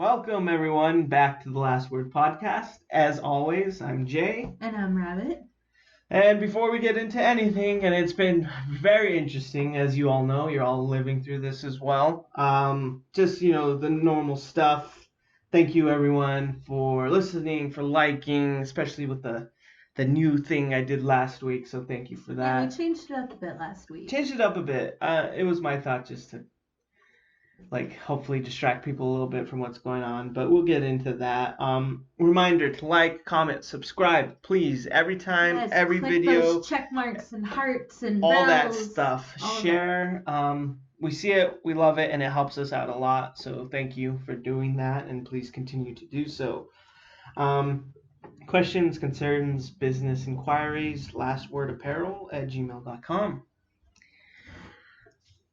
Welcome, everyone, back to the Last Word podcast. As always, I'm Jay. And I'm Rabbit. And before we get into anything, and it's been very interesting, as you all know, you're all living through this as well. The normal stuff. Thank you, everyone, for listening, for liking, especially with the new thing I did last week. So thank you for that. Yeah, we changed it up a bit last week. Changed it up a bit. It was my thought just to hopefully distract people a little bit from what's going on, but we'll get into that. Reminder to like, comment, subscribe, please, every time, Yes, every click video, those check marks and hearts and all that bells, stuff. all Share. We see it, we love it, and it helps us out a lot. So thank you for doing that, and please continue to do so. Questions, concerns, business inquiries, lastwordapparel@gmail.com.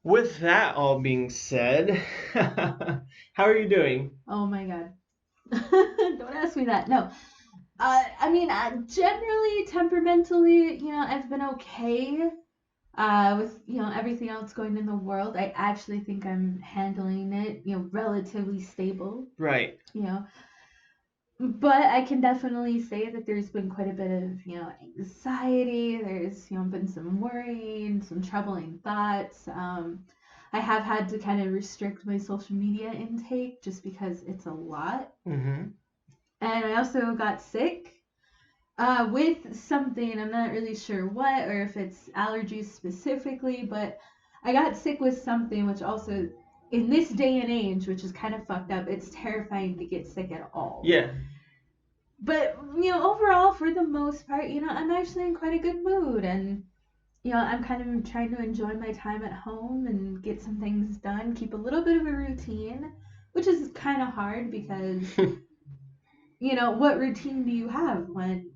With that all being said, how are you doing? Oh my god. Don't ask me that. No. Generally, temperamentally, I've been okay with, everything else going in the world. I actually think I'm handling it, relatively stable. Right. But I can definitely say that there's been quite a bit of, anxiety. There's, been some worrying, some troubling thoughts. I have had to kind of restrict my social media intake just because it's a lot. Mm-hmm. And I also got sick with something. I'm not really sure what, or if it's allergies specifically, but I got sick with something which also, in this day and age, which is kind of fucked up, it's terrifying to get sick at all. Yeah. But, overall, for the most part, I'm actually in quite a good mood. And, I'm kind of trying to enjoy my time at home and get some things done, keep a little bit of a routine, which is kind of hard because, what routine do you have when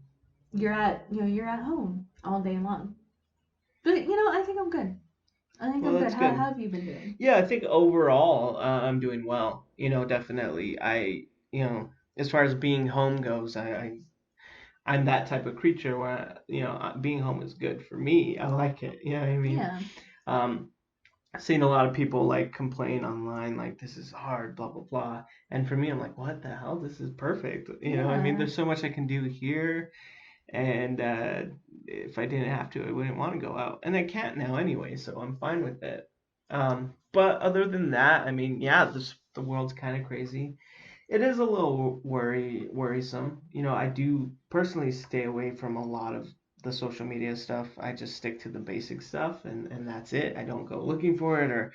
you're at home all day long? But, I think I'm good. I'm good. How have you been doing? Yeah, I think overall I'm doing well. Definitely. As far as being home goes, I'm that type of creature where, being home is good for me. I like it. You know what I mean? Yeah. I've seen a lot of people complain online, this is hard, blah, blah, blah. And for me, I'm like, what the hell? This is perfect. You know, I mean, there's so much I can do here. And if I didn't have to, I wouldn't want to go out. And I can't now anyway, so I'm fine with it. But other than that, I mean, yeah, the world's kind of crazy. It is a little worrisome. I do personally stay away from a lot of the social media stuff. I just stick to the basic stuff, and that's it. I don't go looking for it or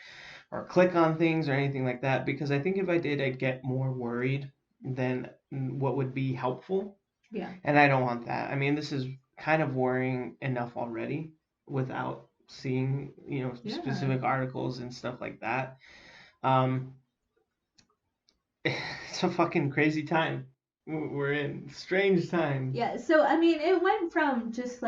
click on things or anything like that, because I think if I did, I'd get more worried than what would be helpful. Yeah. And I don't want that. I mean, this is kind of worrying enough already without seeing, specific articles and stuff like that. It's a fucking crazy time. We're in strange time. Yeah, so I mean, it went from just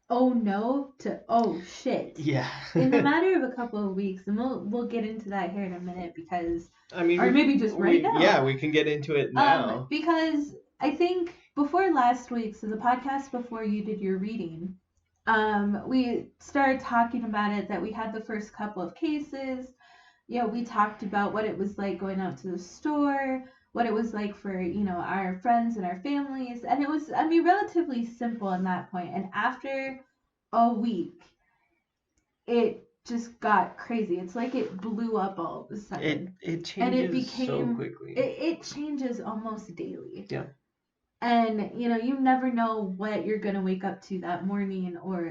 oh no to oh shit. Yeah. In a matter of a couple of weeks, and we'll get into that here in a minute because I mean, or maybe just right now. Yeah, we can get into it now. Because I think before last week, so the podcast before you did your reading, we started talking about it, that we had the first couple of cases. We talked about what it was like going out to the store, what it was like for, our friends and our families. And it was, relatively simple at that point. And after a week, it just got crazy. It's like it blew up all of a sudden. It changes and it became, so quickly. It changes almost daily. Yeah. And, you never know what you're going to wake up to that morning or,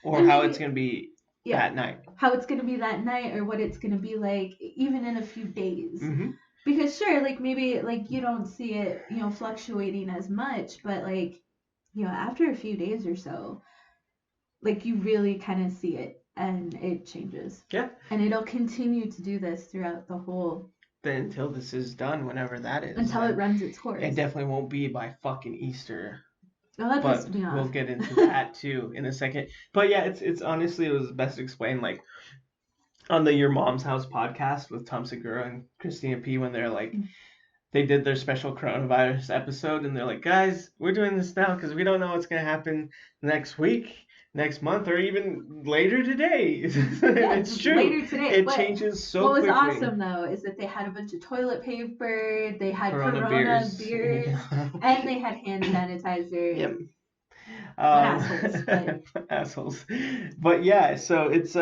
Or how it's going to be that night. How it's going to be that night, or what it's going to be like even in a few days. Mm-hmm. Because sure, maybe you don't see it, fluctuating as much, but after a few days or so, you really kind of see it, and it changes. Yeah. And it'll continue to do this throughout the whole. Then until this is done, whenever that is. Until it runs its course. It definitely won't be by fucking Easter. Oh, that pissed me off. We'll get into that too in a second. But yeah, it's honestly, it was best explained on the Your Mom's House podcast with Tom Segura and Christina P, when they're they did their special coronavirus episode, and they're like, guys, we're doing this now because we don't know what's going to happen next week. next month or even later today. Yeah, It's just true. later today. It But changes so what was quickly. awesome though is that they had a bunch of toilet paper, they had Corona beers, and they had hand sanitizer. Yep. What assholes, but Assholes. But yeah, so it's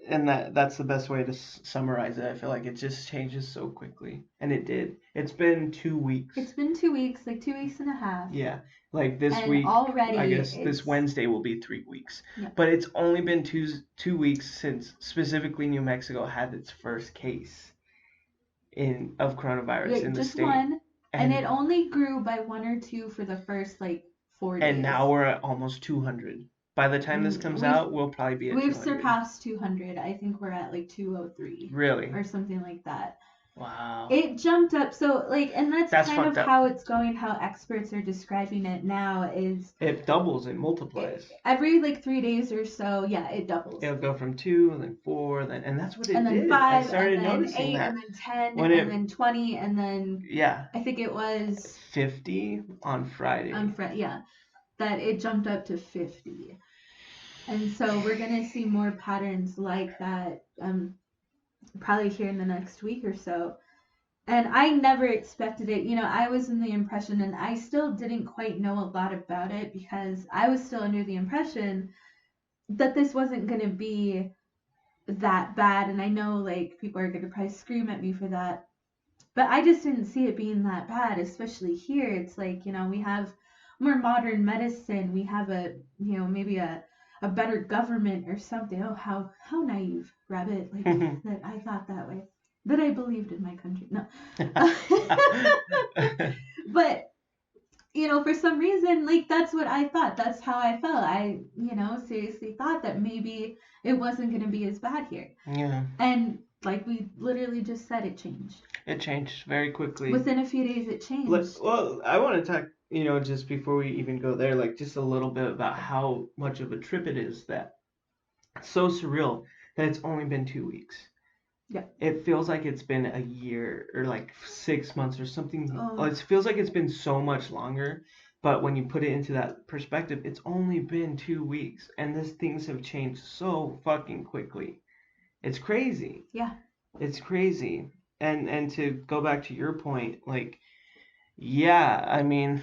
and that's the best way to summarize it. I feel like it just changes so quickly, and it did. It's been 2 weeks. It's been 2 weeks, like 2 weeks and a half. Yeah, like this And week. already I guess this Wednesday will be 3 weeks. Yeah. But it's only been 2 weeks since specifically New Mexico had its first case of coronavirus in the just state. one, and it only grew by 1 or 2 for the first like 4 days. And now we're at almost 200. By the time this comes out, we'll probably be at 200. We've surpassed 200. I think we're at like 203. Really? Or something like that. Wow. It jumped up. So like, and that's kind of up. how it's going, how experts are describing it now is it doubles, it multiplies. Every like 3 days or so, yeah, it doubles. It'll go from 2 and then 4 and that's what it and then did. 5 I started and then noticing 8 that. and then 10 When and then 20 and then yeah, I think it was 50 on Friday. Yeah, that it jumped up to 50. And so we're going to see more patterns like that probably here in the next week or so. And I never expected it. You know, I was in the impression, and I still didn't quite know a lot about it because I was still under the impression that this wasn't going to be that bad. And I know, like, people are going to probably scream at me for that. But I just didn't see it being that bad, especially here. It's like, you know, we have more modern medicine. We have maybe a better government or something. Oh, how naive, Rabbit. Like, that I thought that way. That I believed in my country. No. But, you know, for some reason, like, that's what I thought. That's how I felt. I, seriously thought that maybe it wasn't going to be as bad here. Yeah. And, like we literally just said, it changed. It changed very quickly. Within a few days, it changed. Well, I want to talk, just before we even go there, like, just a little bit about how much of a trip it is that it's so surreal that it's only been 2 weeks. Yeah. It feels like it's been a year or like 6 months or something. Oh. It feels like it's been so much longer. But when you put it into that perspective, it's only been 2 weeks. And these things have changed so fucking quickly. It's crazy. Yeah. It's crazy. And to go back to your point, like, yeah, I mean,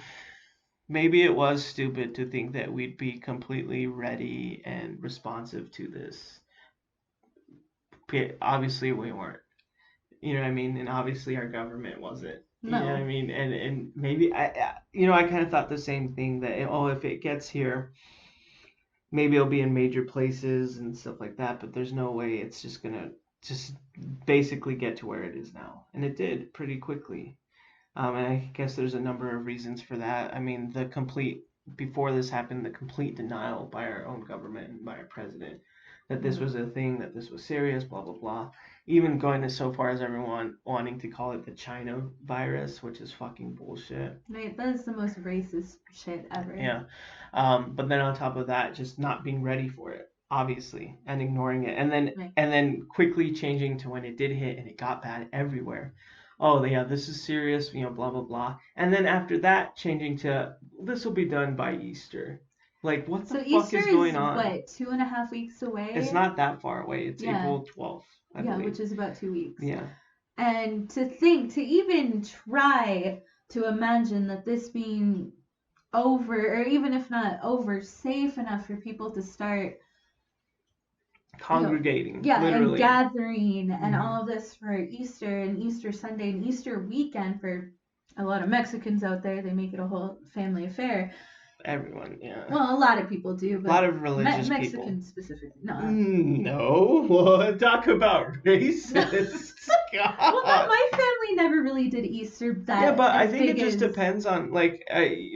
maybe it was stupid to think that we'd be completely ready and responsive to this. Obviously we weren't, you know what I mean, and obviously our government wasn't. No. You know what I mean, and maybe I kind of thought the same thing, that if it gets here, maybe it'll be in major places and stuff like that, but there's no way it's just gonna just basically get to where it is now, and it did pretty quickly. And I guess there's a number of reasons for that. I mean, before this happened, the complete denial by our own government and by our president that this was a thing, that this was serious, blah, blah, blah. Even going to so far as everyone wanting to call it the China virus, which is fucking bullshit. Right, that is the most racist shit ever. Yeah. But then on top of that, just not being ready for it, obviously, and ignoring it. And then quickly changing to when it did hit and it got bad everywhere. Oh, yeah, this is serious, blah, blah, blah. And then after that, changing to, this will be done by Easter. Like, what the fuck is going on? So Easter is, what, 2.5 weeks away? It's not that far away. It's April 12th, I believe. Which is about 2 weeks. Yeah. And to even try to imagine that this being over, or even if not over, safe enough for people to start congregating, literally. And gathering and all of this for Easter and Easter Sunday and Easter weekend for a lot of Mexicans out there. They make it a whole family affair. Everyone, yeah. Well, a lot of people do, but a lot of religious Mexicans specifically. No. No. Talk about racist. Well, my family never really did Easter that. Yeah, but I think it just depends on, like,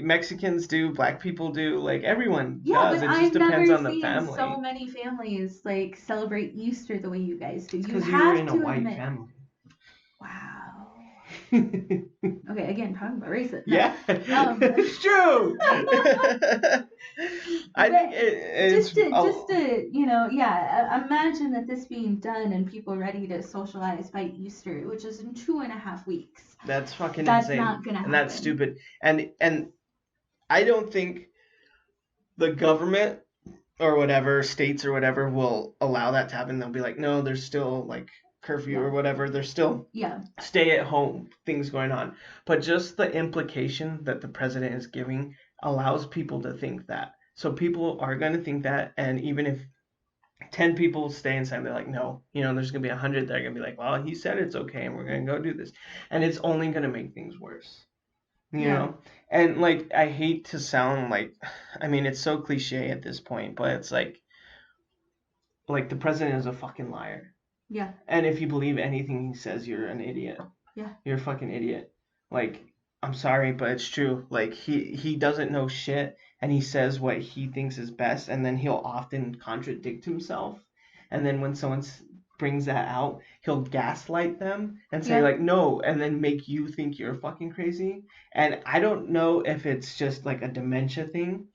Mexicans do, black people do, like, everyone does. It just depends on the family. I've never seen so many families like celebrate Easter the way you guys do. Because you're in a white family. Wow. Okay, again, talking about racism. No. Yeah, it's true. I think it's imagine that this being done and people ready to socialize by Easter, which is in 2.5 weeks. That's fucking insane. That's not gonna happen. And that's stupid. And I don't think the government or whatever, states or whatever will allow that to happen. They'll be like, no, there's still like curfew or whatever. There's still stay at home things going on. But just the implication that the president is giving allows people to think that. So people are going to think that. And even if 10 people stay inside, they're like, no, there's going to be 100 that are going to be like, well, he said it's okay and we're going to go do this. And it's only going to make things worse. And like, I hate to sound like, I mean, it's so cliche at this point, but it's like the president is a fucking liar. Yeah. And if you believe anything he says, you're an idiot. Yeah. You're a fucking idiot. Like, I'm sorry, but it's true. Like, he doesn't know shit, and he says what he thinks is best, and then he'll often contradict himself. And then when someone brings that out, he'll gaslight them and say, like, no, and then make you think you're fucking crazy. And I don't know if it's just like a dementia thing,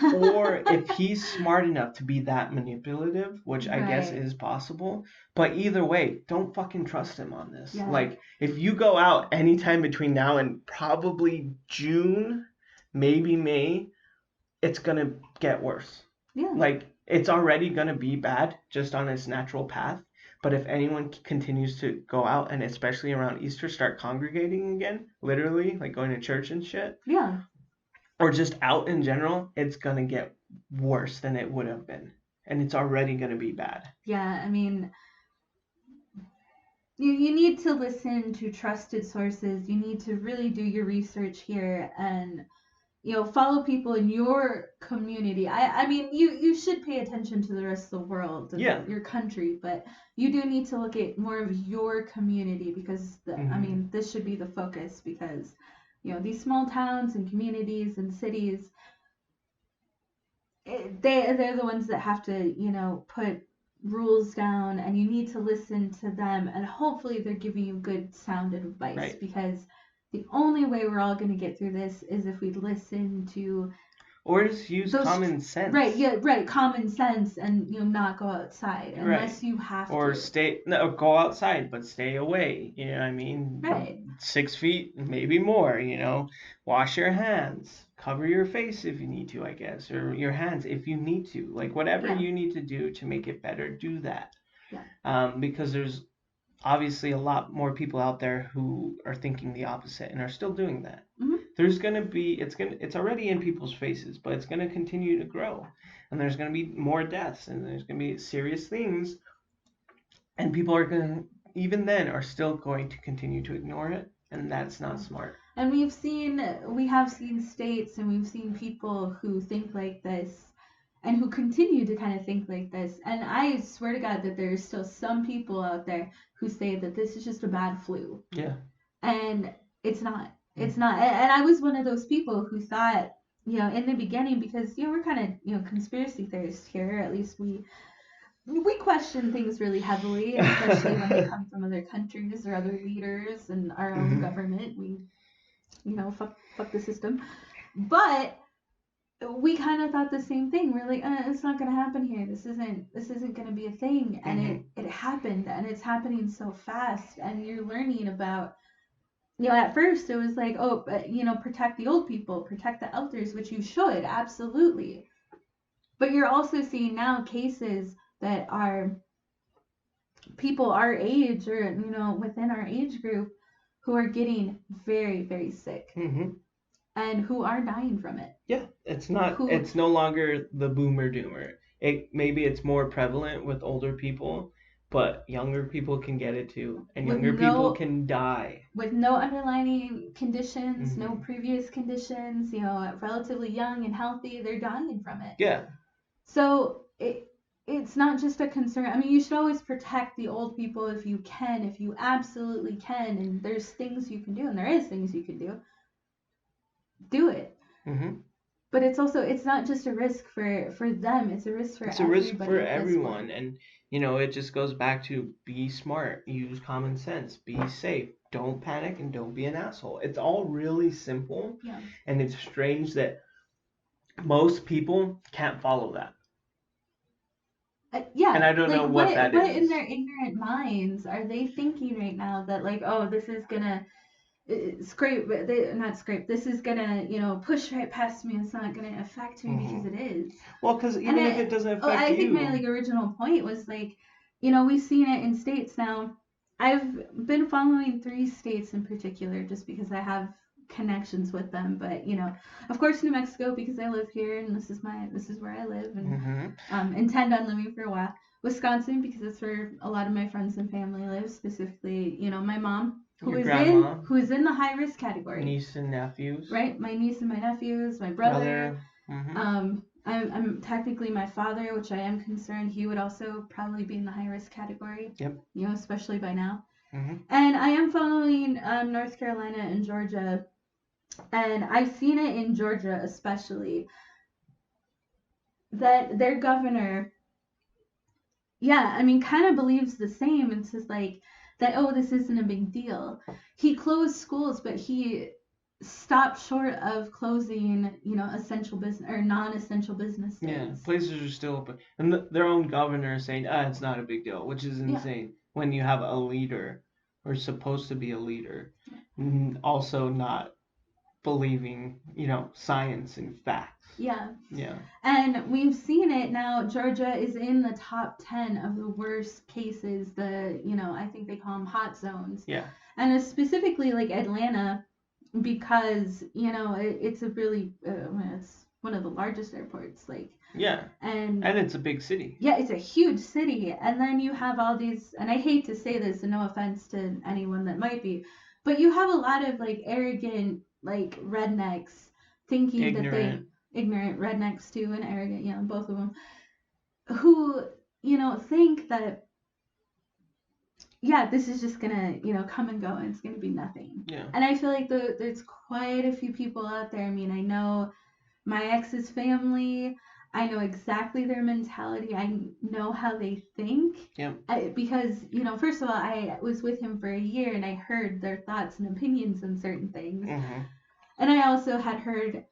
or if he's smart enough to be that manipulative, which I guess is possible. But either way, don't fucking trust him on this. Yeah. Like, if you go out anytime between now and probably June, maybe May, it's gonna get worse. Yeah. Like, it's already gonna be bad just on its natural path. But if anyone continues to go out, and especially around Easter, start congregating again, literally, like going to church and shit. Yeah. Or just out in general, it's going to get worse than it would have been. And it's already going to be bad. Yeah, I mean, you need to listen to trusted sources. You need to really do your research here and, follow people in your community. I mean, you should pay attention to the rest of the world and your country, but you do need to look at more of your community because, I mean, this should be the focus because these small towns and communities and cities, they're the ones that have to, put rules down, and you need to listen to them, and hopefully they're giving you good sound advice because the only way we're all going to get through this is if we listen to or just use common sense. Right, common sense, and not go outside unless you have or to. Go outside, but stay away. You know what I mean? Right. 6 feet, maybe more. Wash your hands, cover your face if you need to, I guess, or your hands if you need to. Like whatever you need to do to make it better, do that. Yeah. Because there's obviously a lot more people out there who are thinking the opposite and are still doing that. Mm-hmm. There's going to be, it's already in people's faces, but it's going to continue to grow. And there's going to be more deaths, and there's going to be serious things. And people are going to, even then, are still going to continue to ignore it. And that's not smart. And we have seen states, and we've seen people who think like this and who continue to kind of think like this. And I swear to God that there's still some people out there who say that this is just a bad flu. Yeah. And it's not. It's not. And I was one of those people who thought, in the beginning, because, we're kind of, conspiracy theorists here. At least we question things really heavily, especially when they come from other countries or other leaders and our own government. We, fuck the system. But we kind of thought the same thing. We're like, it's not going to happen here. This isn't going to be a thing. And it happened, and it's happening so fast. And you're learning about, at first it was like, oh, protect the old people, protect the elders, which you should, absolutely. But you're also seeing now cases that are people our age or, within our age group who are getting very, very sick. And who are dying from it. Yeah, it's no longer the boomer doomer. Maybe it's more prevalent with older people, but younger people can get it too, and younger people can die with no underlying conditions, no previous conditions. Relatively young and healthy, they're dying from it. Yeah. So it's not just a concern. I mean, you should always protect the old people if you can, if you absolutely can, and there's things you can do, and there is things you can do. Do it. But it's not just a risk for them, it's a risk for everybody. It's a risk for everyone. And it just goes back to be smart, use common sense, be safe, don't panic, and don't be an asshole. It's all really simple. Yeah. And it's strange that most people can't follow that. Yeah. And I don't know what that is. What in their ignorant minds are they thinking right now that, like, oh, this is gonna scrape, not scrape. This is gonna, push right past me. It's not gonna affect me because it is. Well, because And even if it doesn't affect I think my you, original point was like, we've seen it in states now. I've been following 3 states in particular just because I have connections with them. But of course, New Mexico because I live here and this is where I live and intend on living for a while. Wisconsin because that's where a lot of my friends and family live. Specifically, my mom your grandma, who is in the high risk category. niece and nephews, right? My niece and my nephews, my brother. I'm technically my father, which I am concerned he would also probably be in the high risk category. Yep. Especially by now. Mm-hmm. And I am following North Carolina and Georgia, and I've seen it in Georgia especially that their governor, kind of believes the same and says like that. Oh, this isn't a big deal. He closed schools, but he stopped short of closing, essential business or non-essential businesses. Yeah, places are still open, and their own governor is saying, it's not a big deal, which is insane. When you have a leader, or supposed to be a leader, also not believing, science and facts. Yeah. Yeah. And we've seen it now. Georgia is in the top 10 of the worst cases. I think they call them hot zones. Yeah. And it's specifically like Atlanta because, it's a really, it's one of the largest airports. Yeah. And it's a big city. Yeah, it's a huge city. And then you have all these, and I hate to say this and no offense to anyone that might be, but you have a lot of arrogant, rednecks thinking ignorant rednecks too, and arrogant, both of them, who, think that, this is just gonna, come and go and it's gonna be nothing. Yeah. And I feel like there's quite a few people out there. I mean, I know my ex's family. I know exactly their mentality. I know how they think. Yeah. Because, first of all, I was with him for a year and I heard their thoughts and opinions on certain things. Mm-hmm. And I also had heard,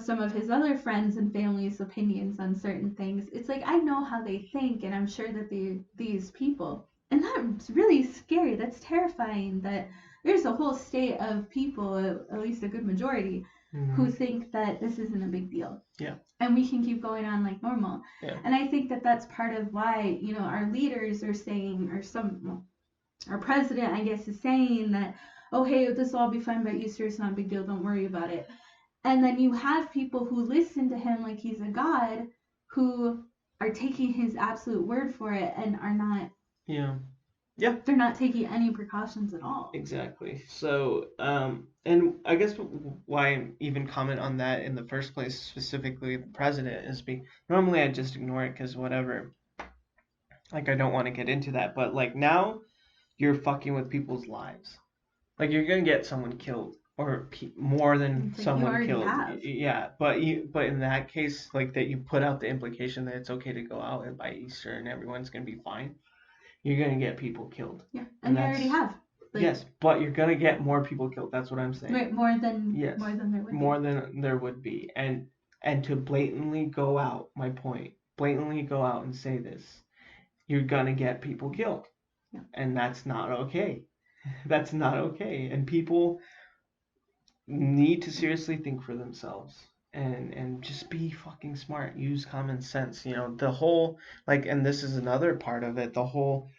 some of his other friends and family's opinions on certain things. It's like I know how they think, and I'm sure that these people, and that's really scary. That's terrifying that there's a whole state of people, at least a good majority, who think that this isn't a big deal. Yeah. And we can keep going on like normal. Yeah. And I think that that's part of why, our leaders are saying, or our president, I guess, is saying that, oh, hey, this will all be fine by Easter. It's not a big deal. Don't worry about it. And then you have people who listen to him like he's a god who are taking his absolute word for it and are not. Yeah. Yeah. They're not taking any precautions at all. Exactly. So, and I guess why I even comment on that in the first place, specifically the president, is normally I just ignore it because whatever. I don't want to get into that, but now you're fucking with people's lives. You're gonna get someone killed or more than someone killed. Have. Yeah, but in that case, that you put out the implication that it's okay to go out and by Easter and everyone's gonna be fine. You're gonna get people killed. Yeah, and you already have. Yes, but you're gonna get more people killed. That's what I'm saying. Right, more than there would be. More than there would be, and to blatantly go out. My point. Blatantly go out and say this. You're gonna get people killed, and that's not okay. That's not okay, and people need to seriously think for themselves and just be fucking smart. Use common sense. The whole and this is another part of it. The whole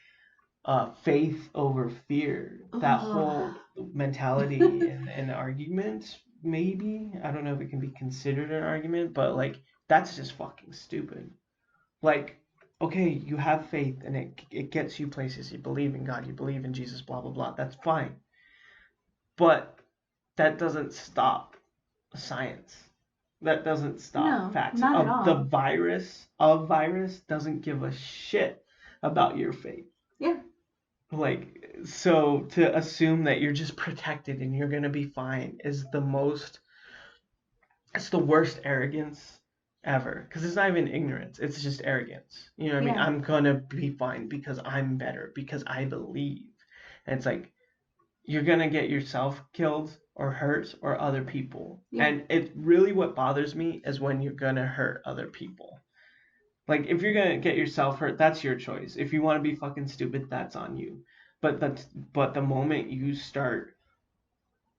faith over fear. That whole mentality and argument. Maybe I don't know if it can be considered an argument, but that's just fucking stupid. Okay, you have faith and it gets you places. You believe in God, you believe in Jesus, blah blah blah. That's fine. But that doesn't stop science. That doesn't stop facts. Not at all. The virus doesn't give a shit about your faith. Yeah. So to assume that you're just protected and you're gonna be fine is it's the worst arrogance ever. Because it's not even ignorance, it's just arrogance. You know what I mean? I'm gonna be fine because I'm better, because I believe. And it's you're gonna get yourself killed or hurt or other people. Yeah. And it really, what bothers me is when you're gonna hurt other people. If you're gonna get yourself hurt, that's your choice. If you want to be fucking stupid, that's on you. But the moment you start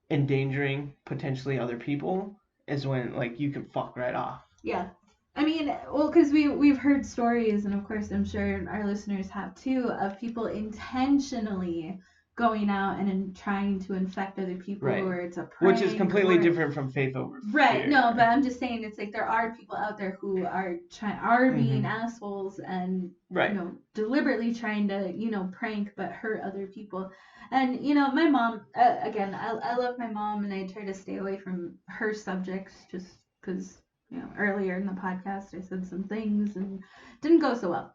endangering potentially other people is when like you can fuck right off. Yeah. I mean, well, because we've heard stories, and of course, I'm sure our listeners have too, of people intentionally going out and trying to infect other people, Right. or it's a prank, which is completely different from faith over right. fear. No, but I'm just saying, it's like there are people out there who are being assholes and Right. deliberately trying to prank but hurt other people. And my mom, again, I love my mom, and I try to stay away from her subjects just because earlier in the podcast I said some things and didn't go so well.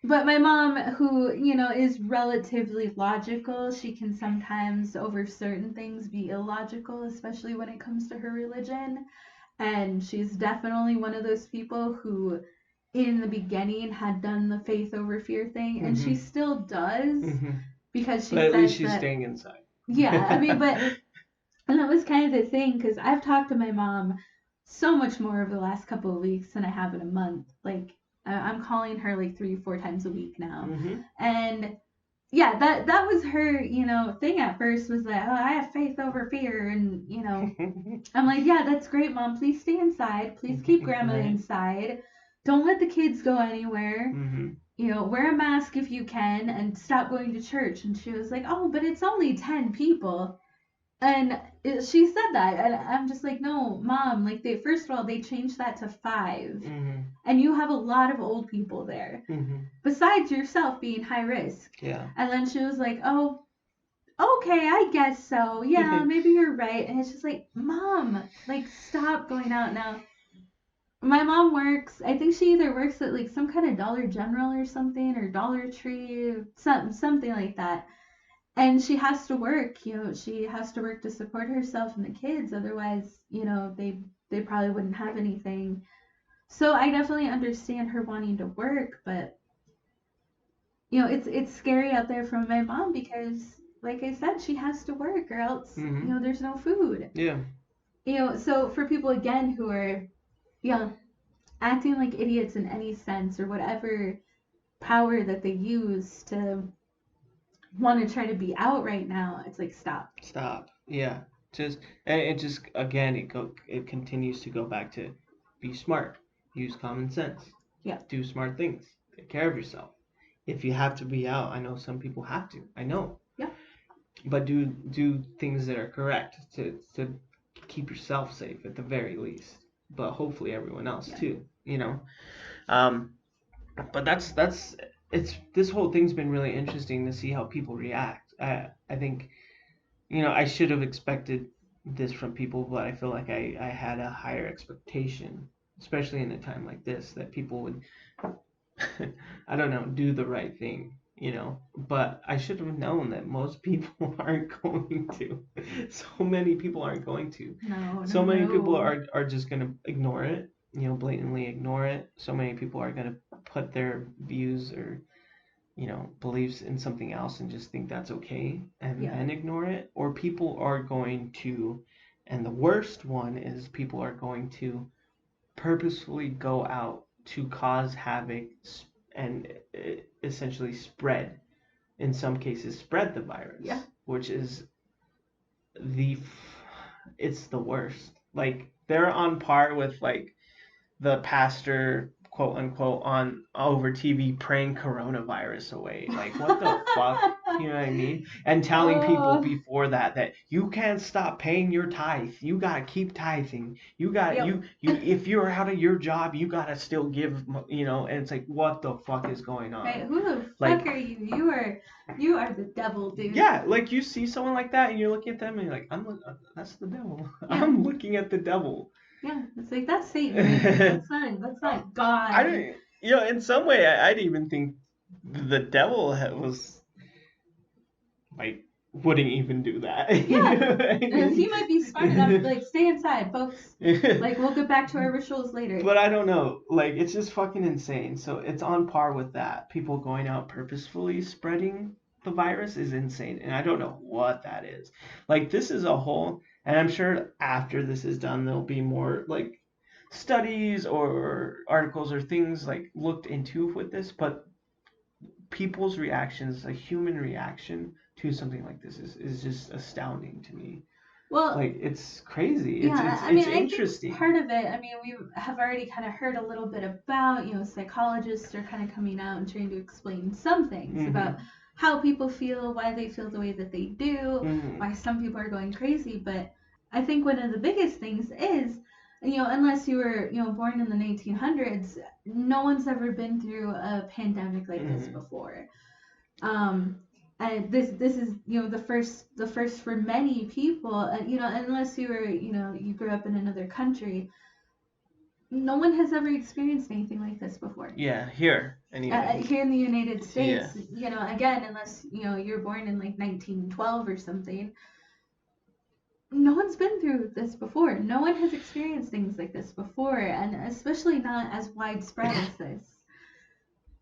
But my mom, who is relatively logical, she can sometimes over certain things be illogical, especially when it comes to her religion. And she's definitely one of those people who in the beginning had done the faith over fear thing, and she still does, because she but at says least she's that, staying inside. Yeah, I mean, and that was kind of the thing, because I've talked to my mom so much more over the last couple of weeks than I have in a month. Like, I'm calling her like 3 or 4 times a week now. And yeah, that was her, thing at first, was that, oh, I have faith over fear. And, I'm like, yeah, that's great, Mom. Please stay inside. Please keep Grandma inside. Don't let the kids go anywhere. Wear a mask if you can, and stop going to church. And she was like, oh, but it's only 10 people. And she said that, and I'm just like, no, Mom. Like, first of all, they changed that to 5, and you have a lot of old people there, besides yourself being high risk. Yeah. And then she was like, oh, okay, I guess so. Yeah, maybe you're right. And it's just like, Mom, like, stop going out now. My mom works. I think she either works at like some kind of Dollar General or something, or Dollar Tree, something like that. And she has to work, she has to work to support herself and the kids. Otherwise, they probably wouldn't have anything. So I definitely understand her wanting to work, but it's scary out there for my mom, because like I said, she has to work, or else, there's no food. Yeah. So for people again who are, acting like idiots in any sense, or whatever power that they use to want to try to be out right now, it's like, stop. Yeah. It continues to go back to be smart, use common sense, do smart things, take care of yourself. If you have to be out, I know some people have to, I know, but do things that are correct to keep yourself safe at the very least, but hopefully everyone else too, but that's it's this whole thing's been really interesting to see how people react. I think I should have expected this from people, but I feel like I had a higher expectation, especially in a time like this, that people would I don't know, do the right thing, but I should have known that most people aren't going to. So many people aren't going to. So many people are just going to ignore it, blatantly ignore it. So many people are going to put their views or beliefs in something else and just think that's okay, and then ignore it. Or people are going to, and the worst one is, people are going to purposefully go out to cause havoc and essentially spread, in some cases, spread the virus, which is it's the worst. Like, they're on par with like the pastor, quote unquote, on over TV praying coronavirus away. Like, what the fuck? You know what I mean? And telling people before that you can't stop paying your tithe. You gotta keep tithing. You got you if you're out of your job, you gotta still give. And it's like, what the fuck is going on? Right? Who the fuck are you? You are the devil, dude. Yeah, like, you see someone like that and you're looking at them and you're like, that's the devil. I'm looking at the devil. Yeah, it's like, that's Satan. Right? That's not God. In some way, I'd even think the devil was like, wouldn't even do that. Yeah, he might be smart enough to like, stay inside, folks. Like, we'll get back to our rituals later. But I don't know. Like, it's just fucking insane. So it's on par with that. People going out purposefully spreading the virus is insane, and I don't know what that is. Like, this is a whole, and I'm sure after this is done, there'll be more like studies or articles or things like looked into with this, but people's reactions, a human reaction to something like this is just astounding to me. Well, like it's crazy. yeah, I It's mean, I think interesting. part of it, I mean, we have already kind of heard a little bit about, psychologists are kind of coming out and trying to explain some things about how people feel, why they feel the way that they do, why some people are going crazy. But I think one of the biggest things is, unless you were, born in the 1900s, no one's ever been through a pandemic like this before. And this is the first for many people, unless you were you grew up in another country, no one has ever experienced anything like this before. Yeah, here anyway. Here in the United States, yeah. Again, unless you're born in like 1912 or something, no one's been through this before. No one has experienced things like this before, and especially not as widespread as this.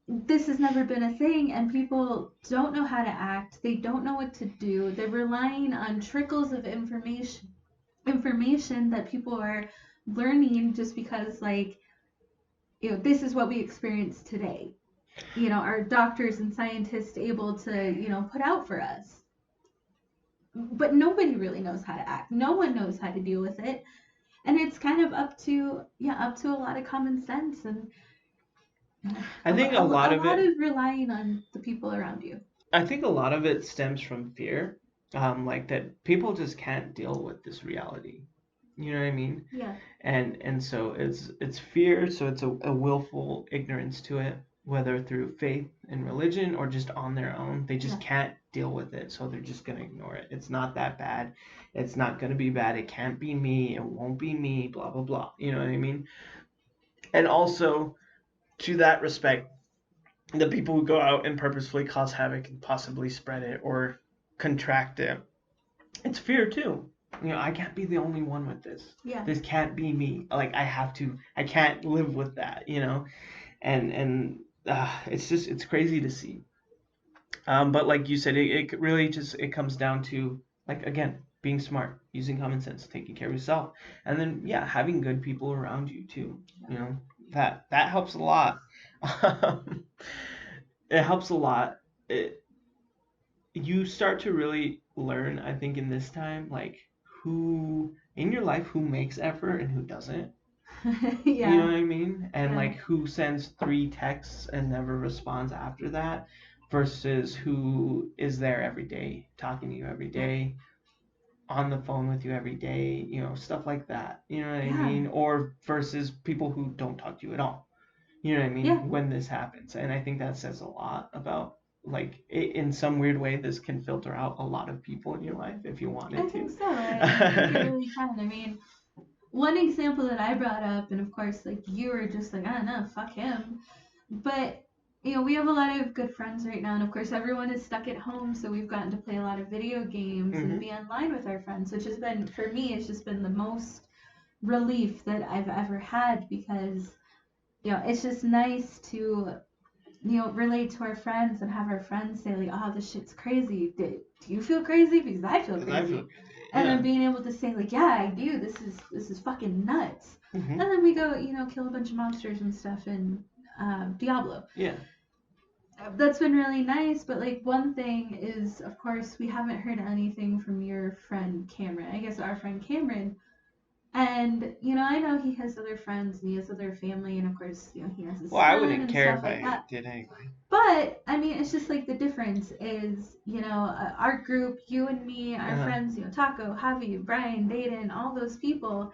This has never been a thing, and people don't know how to act. They don't know what to do. They're relying on trickles of information that people are learning just because, like, this is what we experience today. Our doctors and scientists able to put out for us. But nobody really knows how to act. No one knows how to deal with it, and it's kind of up to a lot of common sense and I think a lot of relying on the people around you. I think a lot of it stems from fear, like that people just can't deal with this reality. You know what I mean? Yeah. And so it's fear, so it's a willful ignorance to it, whether through faith and religion or just on their own. They just can't deal with it, so they're just gonna ignore it. It's not that bad. It's not gonna be bad. It can't be me. It won't be me. Blah blah blah. You know what I mean? And also, to that respect, the people who go out and purposefully cause havoc and possibly spread it or contract it, it's fear too. I can't be the only one with this. Yeah. This can't be me. Like I can't live with that, and it's crazy to see. But like you said, it really just, it comes down to, like, again, being smart, using common sense, taking care of yourself, and then, yeah, having good people around you too. That helps a lot. It helps a lot. You start to really learn, I think, in this time, like, who in your life, who makes effort and who doesn't. Yeah. You know what I mean? And like, who sends 3 texts and never responds after that, versus who is there every day, talking to you every day, on the phone with you every day, stuff like that. You know what I mean? Or versus people who don't talk to you at all. You know what I mean? When this happens. And I think that says a lot about, like, in some weird way, this can filter out a lot of people in your life if you wanted to. I think so. I think it really can. I mean, one example that I brought up, and of course, like, you were just like, I don't know, fuck him. But, we have a lot of good friends right now, and of course, everyone is stuck at home, so we've gotten to play a lot of video games and be online with our friends, which has been, for me, it's just been the most relief that I've ever had, because, it's just nice to, relate to our friends and have our friends say, like, oh, this shit's crazy. Do you feel crazy? Because I feel crazy. And then being able to say, like, yeah, I do. This is fucking nuts. And then we go, kill a bunch of monsters and stuff in Diablo. Yeah. That's been really nice. But, like, one thing is, of course, we haven't heard anything from your friend Cameron. I guess our friend Cameron. And, I know he has other friends and he has other family, and of course, he has his son I wouldn't and care stuff if like I that. did anyway. But, I mean, it's just like the difference is, our group, you and me, our friends, Taco, Javi, Brian, Dayton, all those people,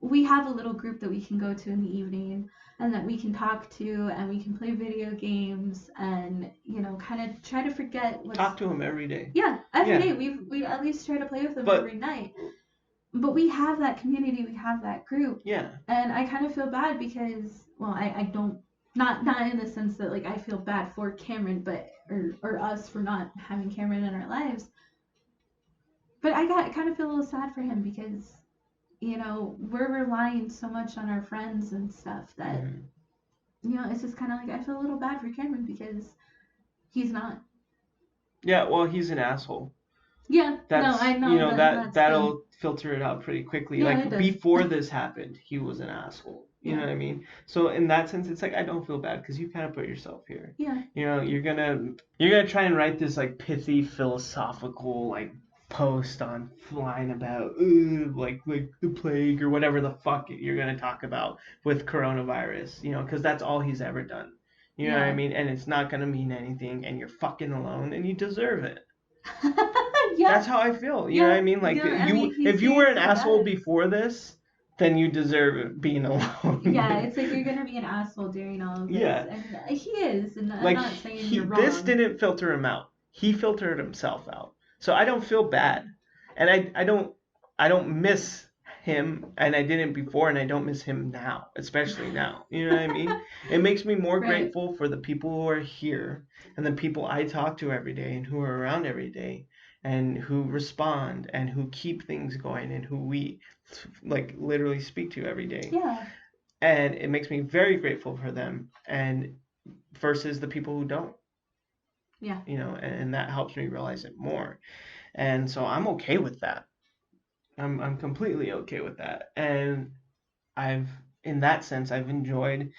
we have a little group that we can go to in the evening and that we can talk to, and we can play video games and, kind of try to forget what's... Talk to him every day. Yeah, every day. We at least try to play with them every night. But we have that community, we have that group. Yeah. And I kind of feel bad because, well, I don't, not in the sense that, like, I feel bad for Cameron, but, or us for not having Cameron in our lives. But I kind of feel a little sad for him because, we're relying so much on our friends and stuff that, it's just kind of like, I feel a little bad for Cameron because he's not. Yeah, well, he's an asshole. Yeah, that's, no, I know that'll filter it out pretty quickly. Yeah, like, before this happened, he was an asshole. You know what I mean? So in that sense, it's like I don't feel bad because you kind of put yourself here. Yeah. You know, you're gonna try and write this like pithy philosophical like post on flying about like the plague or whatever the fuck you're gonna talk about with coronavirus. You know, because that's all he's ever done. You know what I mean? And it's not gonna mean anything, and you're fucking alone, and you deserve it. Yeah. That's how I feel. You know what I mean? Like if you were an asshole before this, then you deserve being alone. Yeah, it's like you're gonna be an asshole during all of this. Yeah. And he is, and I'm not saying you're wrong. This didn't filter him out. He filtered himself out. So I don't feel bad. And I don't miss him, and I didn't before, and I don't miss him now, especially now. You know what I mean? It makes me more grateful for the people who are here and the people I talk to every day and who are around every day and who respond and who keep things going and who we like literally speak to every day. Yeah. And it makes me very grateful for them and versus the people who don't. Yeah. You know, and that helps me realize it more. And so I'm okay with that. I'm completely okay with that. And in that sense, I've enjoyed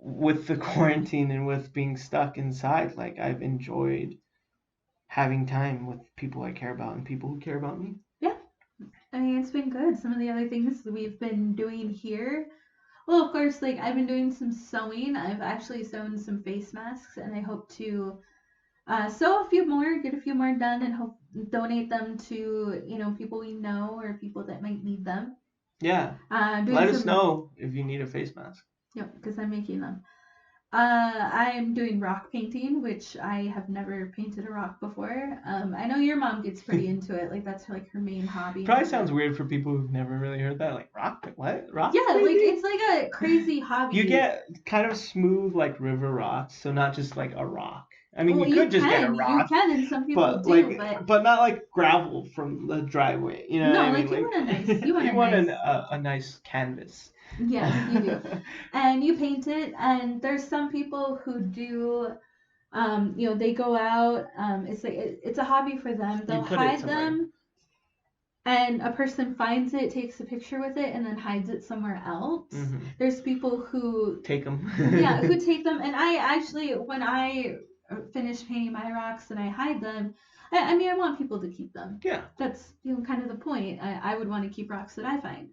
with the quarantine and with being stuck inside, like I've enjoyed having time with people I care about and people who care about me. Yeah. I mean, it's been good. Some of the other things that we've been doing here. Well, of course, like I've been doing some sewing. I've actually sewn some face masks, and I hope to sew a few more, get a few more done, and hope donate them to people we know or people that might need them. Yeah. Let us know if you need a face mask. Yep, because I'm making them. I'm doing rock painting, which I have never painted a rock before. I know your mom gets pretty into it. Like that's like her main hobby. Probably sounds weird for people who've never really heard that. Like rock, what? Rock? Yeah, painting? Like it's like a crazy hobby. You get kind of smooth like river rocks, so not just like a rock. I mean, you could just get a rock. You can, and some people do, but not like gravel from the driveway. You know what I mean? You want a nice canvas. Yes, you do. And you paint it, and there's some people who do, they go out, it's like, it's a hobby for them. They'll hide them, and a person finds it, takes a picture with it, and then hides it somewhere else. Mm-hmm. There's people who take them. Yeah, who take them, and I actually, when I finish painting my rocks and I hide them, I mean, I want people to keep them. Yeah. That's, kind of the point. I would want to keep rocks that I find.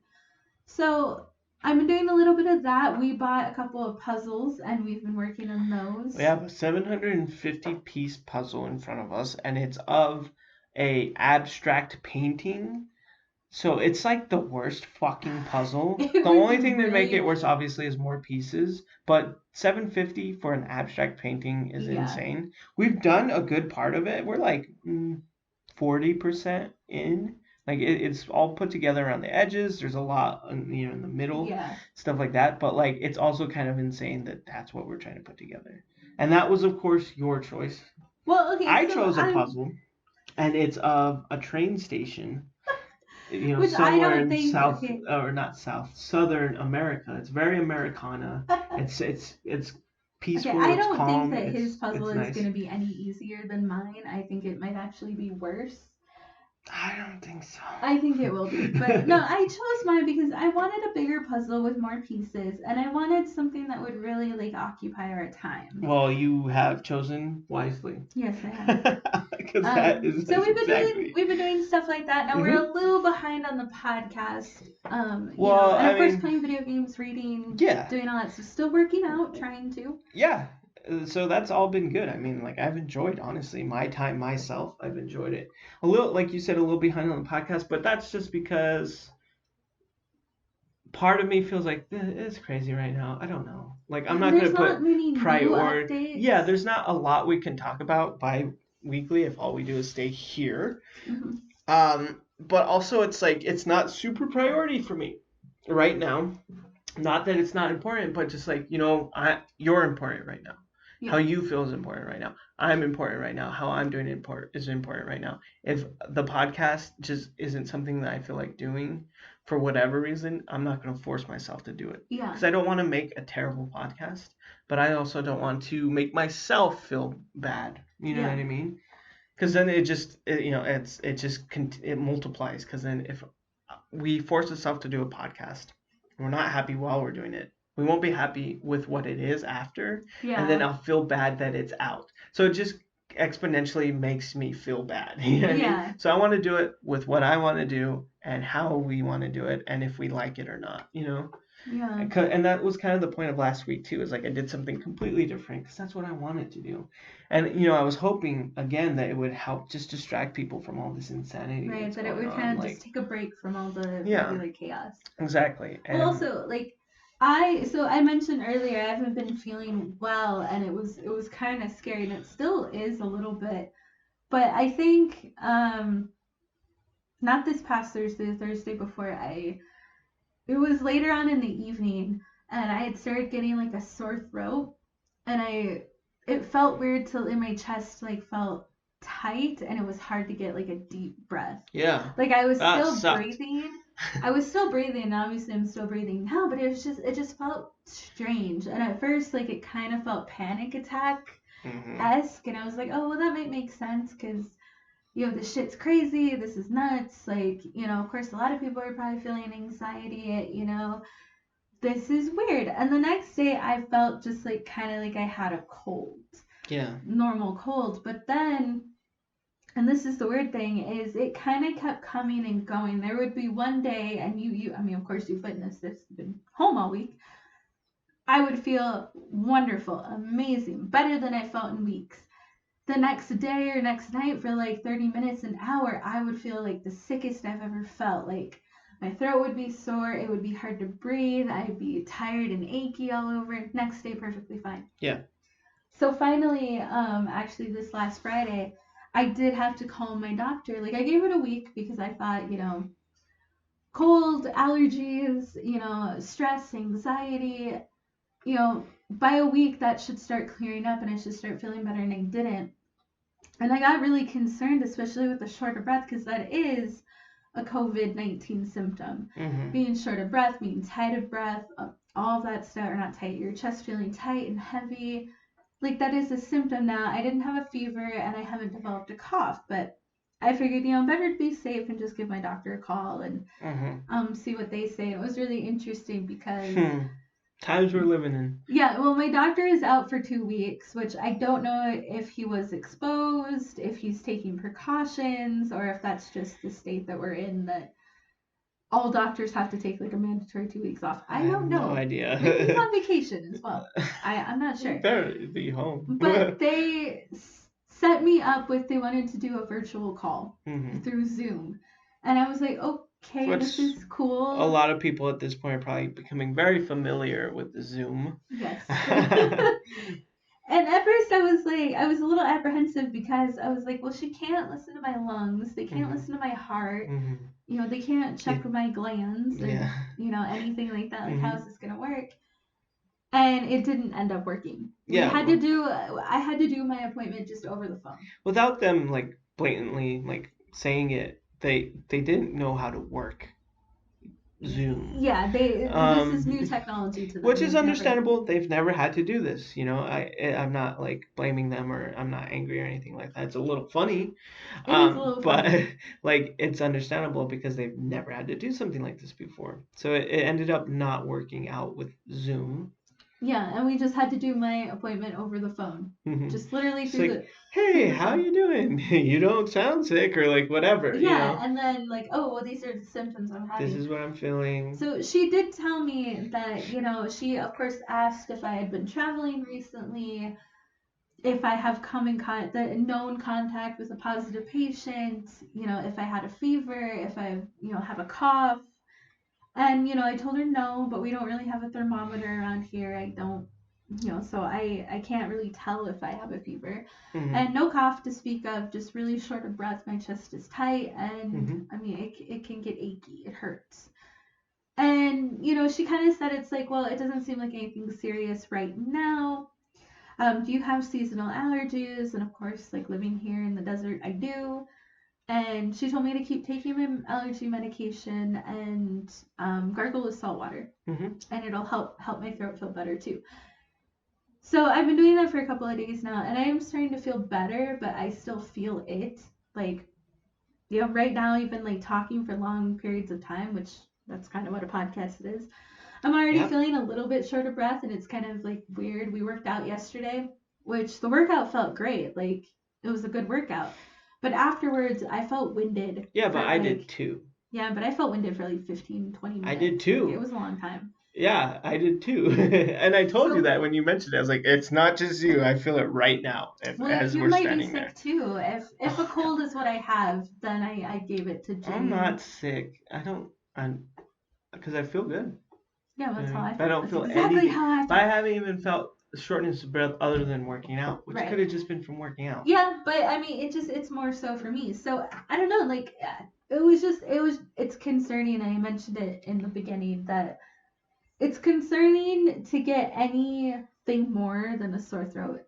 So I've been doing a little bit of that. We bought a couple of puzzles, and we've been working on those. We have a 750-piece puzzle in front of us, and it's of a abstract painting. So it's like the worst fucking puzzle. The only thing that make it worse, obviously, is more pieces. But 750 for an abstract painting is insane. We've done a good part of it. We're like 40% in. Like it's all put together around the edges. There's a lot, in the middle, stuff like that. But like, it's also kind of insane that that's what we're trying to put together. And that was, of course, your choice. Well, okay. I chose a puzzle, and it's of a train station. Which somewhere in Southern America. It's very Americana. It's peaceful. Okay, I it's don't calm, think that his puzzle is nice. going to be any easier than mine. I think it might actually be worse. I don't think so. I think it will be. But no, I chose mine because I wanted a bigger puzzle with more pieces, and I wanted something that would really like occupy our time. Well, you have chosen wisely. Yes, I have. Because that is so we've been doing stuff like that. Now we're a little behind on the podcast. And of course playing video games, reading, doing all that. So still working out, trying to. Yeah. So that's all been good. I mean, like I've enjoyed, honestly, my time myself. I've enjoyed it. A little, like you said, a little behind on the podcast, but that's just because part of me feels like it's crazy right now. I don't know. Like I'm not going to put priority. Yeah, there's not a lot we can talk about bi-weekly if all we do is stay here. Mm-hmm. But also it's like it's not super priority for me right now. Not that it's not important, but just like, you're important right now. Yeah. How you feel is important right now. I'm important right now. How I'm doing is important right now. If the podcast just isn't something that I feel like doing for whatever reason, I'm not going to force myself to do it. Yeah. Because I don't want to make a terrible podcast, but I also don't want to make myself feel bad. You know what I mean? Because then it multiplies. Because then if we force ourselves to do a podcast, We're not happy while we're doing it. We won't be happy with what it is after, and then Yeah. I'll feel bad that it's out. So it just exponentially makes me feel bad. You know what I mean? Yeah. So I want to do it with what I want to do and how we want to do it, and if we like it or not. You know? Yeah. And that was kind of the point of last week too. Is like I did something completely different because that's what I wanted to do, and I was hoping again that it would help just distract people from all this insanity Right. that's That it going would on. kind of Like, just take a break from all the yeah, regular chaos. exactly. Well, And also, like, I mentioned earlier I haven't been feeling well, and it was kind of scary, and it still is a little bit. But I think not this past Thursday, the Thursday before, it was later on in the evening, and I had started getting like a sore throat, and it felt weird till in my chest like felt tight, and it was hard to get like a deep breath. yeah, Like I was that still sucked. breathing. I was still breathing, and obviously I'm still breathing now, but it just felt strange. And at first like it kind of felt panic attack Hmm. esque, and I was like, oh well, that might make sense because this shit's crazy, this is nuts. Like, of course, a lot of people are probably feeling anxiety, this is weird. And the next day, I felt just like kind of like I had a cold, Yeah. normal cold. But then, and this is the weird thing, is it kind of kept coming and going. There would be one day, and I mean, of course, you've witnessed this, you've been home all week. I would feel wonderful, amazing, better than I felt in weeks. The next day or next night for like 30 minutes, an hour, I would feel like the sickest I've ever felt. Like my throat would be sore, it would be hard to breathe, I'd be tired and achy all over. Next day, perfectly fine. Yeah. So finally, actually this last Friday, I did have to call my doctor. Like I gave it a week because I thought, cold, allergies, stress, anxiety, by a week that should start clearing up and I should start feeling better, and I didn't. And I got really concerned, especially with the short of breath, because that is a COVID-19 symptom. Hmm. Being short of breath, being tight of breath, all of that stuff, or not tight, your chest feeling tight and heavy. Like that is a symptom now. I didn't have a fever and I haven't developed a cough, but I figured, better to be safe and just give my doctor a call and see what they say. It was really interesting because Times we're living in. yeah, well, my doctor is out for 2 weeks, which I don't know if he was exposed, if he's taking precautions, or if that's just the state that we're in, that all doctors have to take like a mandatory 2 weeks off. I have don't no know. idea. Maybe he's on vacation as well. I'm not sure. Better be home. But they set me up with, they wanted to do a virtual call Hmm. through Zoom. And I was like, okay, Which this is cool. a lot of people at this point are probably becoming very familiar with the Zoom. Yes. And at first I was a little apprehensive because I was like, well, she can't listen to my lungs. They can't listen to my heart. They can't check my glands or, Yeah. anything like that. Like, how's this going to work? And it didn't end up working. Yeah. I had to do my appointment just over the phone. Without them like blatantly like saying it, they didn't know how to work Zoom. Yeah, this is new technology to them. Which is understandable. They've never had to do this. I'm not like blaming them, or I'm not angry or anything like that. It's a little funny. It is a little but funny. like it's understandable because they've never had to do something like this before. So it ended up not working out with Zoom. Yeah, and we just had to do my appointment over the phone. Just literally It's through like, hey, how you doing? You don't sound sick, or like whatever. Yeah, and then like, oh, well, these are the symptoms I'm having. This is what I'm feeling. So she did tell me that, she of course asked if I had been traveling recently, if I have come in the known contact with a positive patient, if I had a fever, if I, have a cough. And, I told her no, but we don't really have a thermometer around here. I don't, so I can't really tell if I have a fever. And no cough to speak of, just really short of breath. My chest is tight, and I mean, it can get achy. It hurts. And, she kind of said, it's like, well, it doesn't seem like anything serious right now. Do you have seasonal allergies? And of course, like living here in the desert, I do. And she told me to keep taking my allergy medication and gargle with salt water, and it'll help my throat feel better too. So I've been doing that for a couple of days now, and I am starting to feel better, but I still feel it. Like, right now, even like talking for long periods of time, which that's kind of what a podcast is. I'm already Yep. feeling a little bit short of breath, and it's kind of like weird. We worked out yesterday, which the workout felt great. Like, it was a good workout. But afterwards, I felt winded Yeah, for but I did like, too. yeah, but I felt winded for like 15, 20 I did minutes. Like, it too. was a long time. Yeah, I did too. And I told you So, that when you mentioned it. I was like, it's not just you. I feel it right now well, as you we're might be standing there. sick too. If a Oh, cold is what I have, then I gave it to I'm Jane. not sick. I'm because I feel good. Yeah, You know that's what I how mean? I But I felt. don't That's feel exactly anything. how I But I felt. haven't even felt shortness of breath other than working out, which could Right. have just been from working out. Yeah, but I mean, it's more so for me. So I don't know, like it's concerning. I mentioned it in the beginning that it's concerning to get anything more than a sore throat,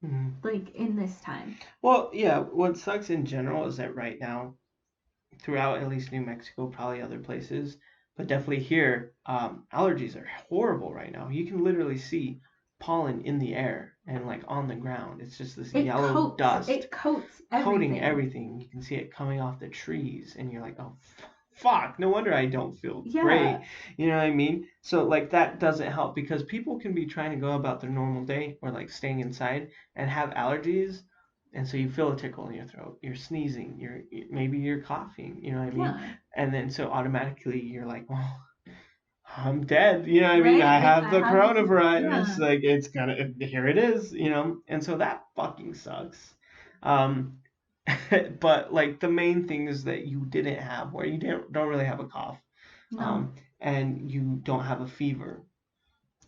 Hmm. like in this time. Well, yeah, what sucks in general is that right now, throughout at least New Mexico, probably other places, but definitely here, allergies are horrible right now. You can literally see pollen in the air and like on the ground. It's just this yellow dust It coats coating everything. everything. You can see it coming off the trees, and you're like, oh, fuck, no wonder I don't feel great. Yeah, You know what I mean? So, like, that doesn't help because people can be trying to go about their normal day or like staying inside and have allergies. And so you feel a tickle in your throat, you're sneezing, maybe you're coughing, you know what I mean? yeah, And then so automatically you're like, well, I'm dead, you know what I mean? I right. Like have I the have the coronavirus, yeah. like it's gonna, here it is, you know? And so that fucking sucks. Um, but like the main thing is that you didn't have, where you don't really have a cough, No. um, and you don't have a fever.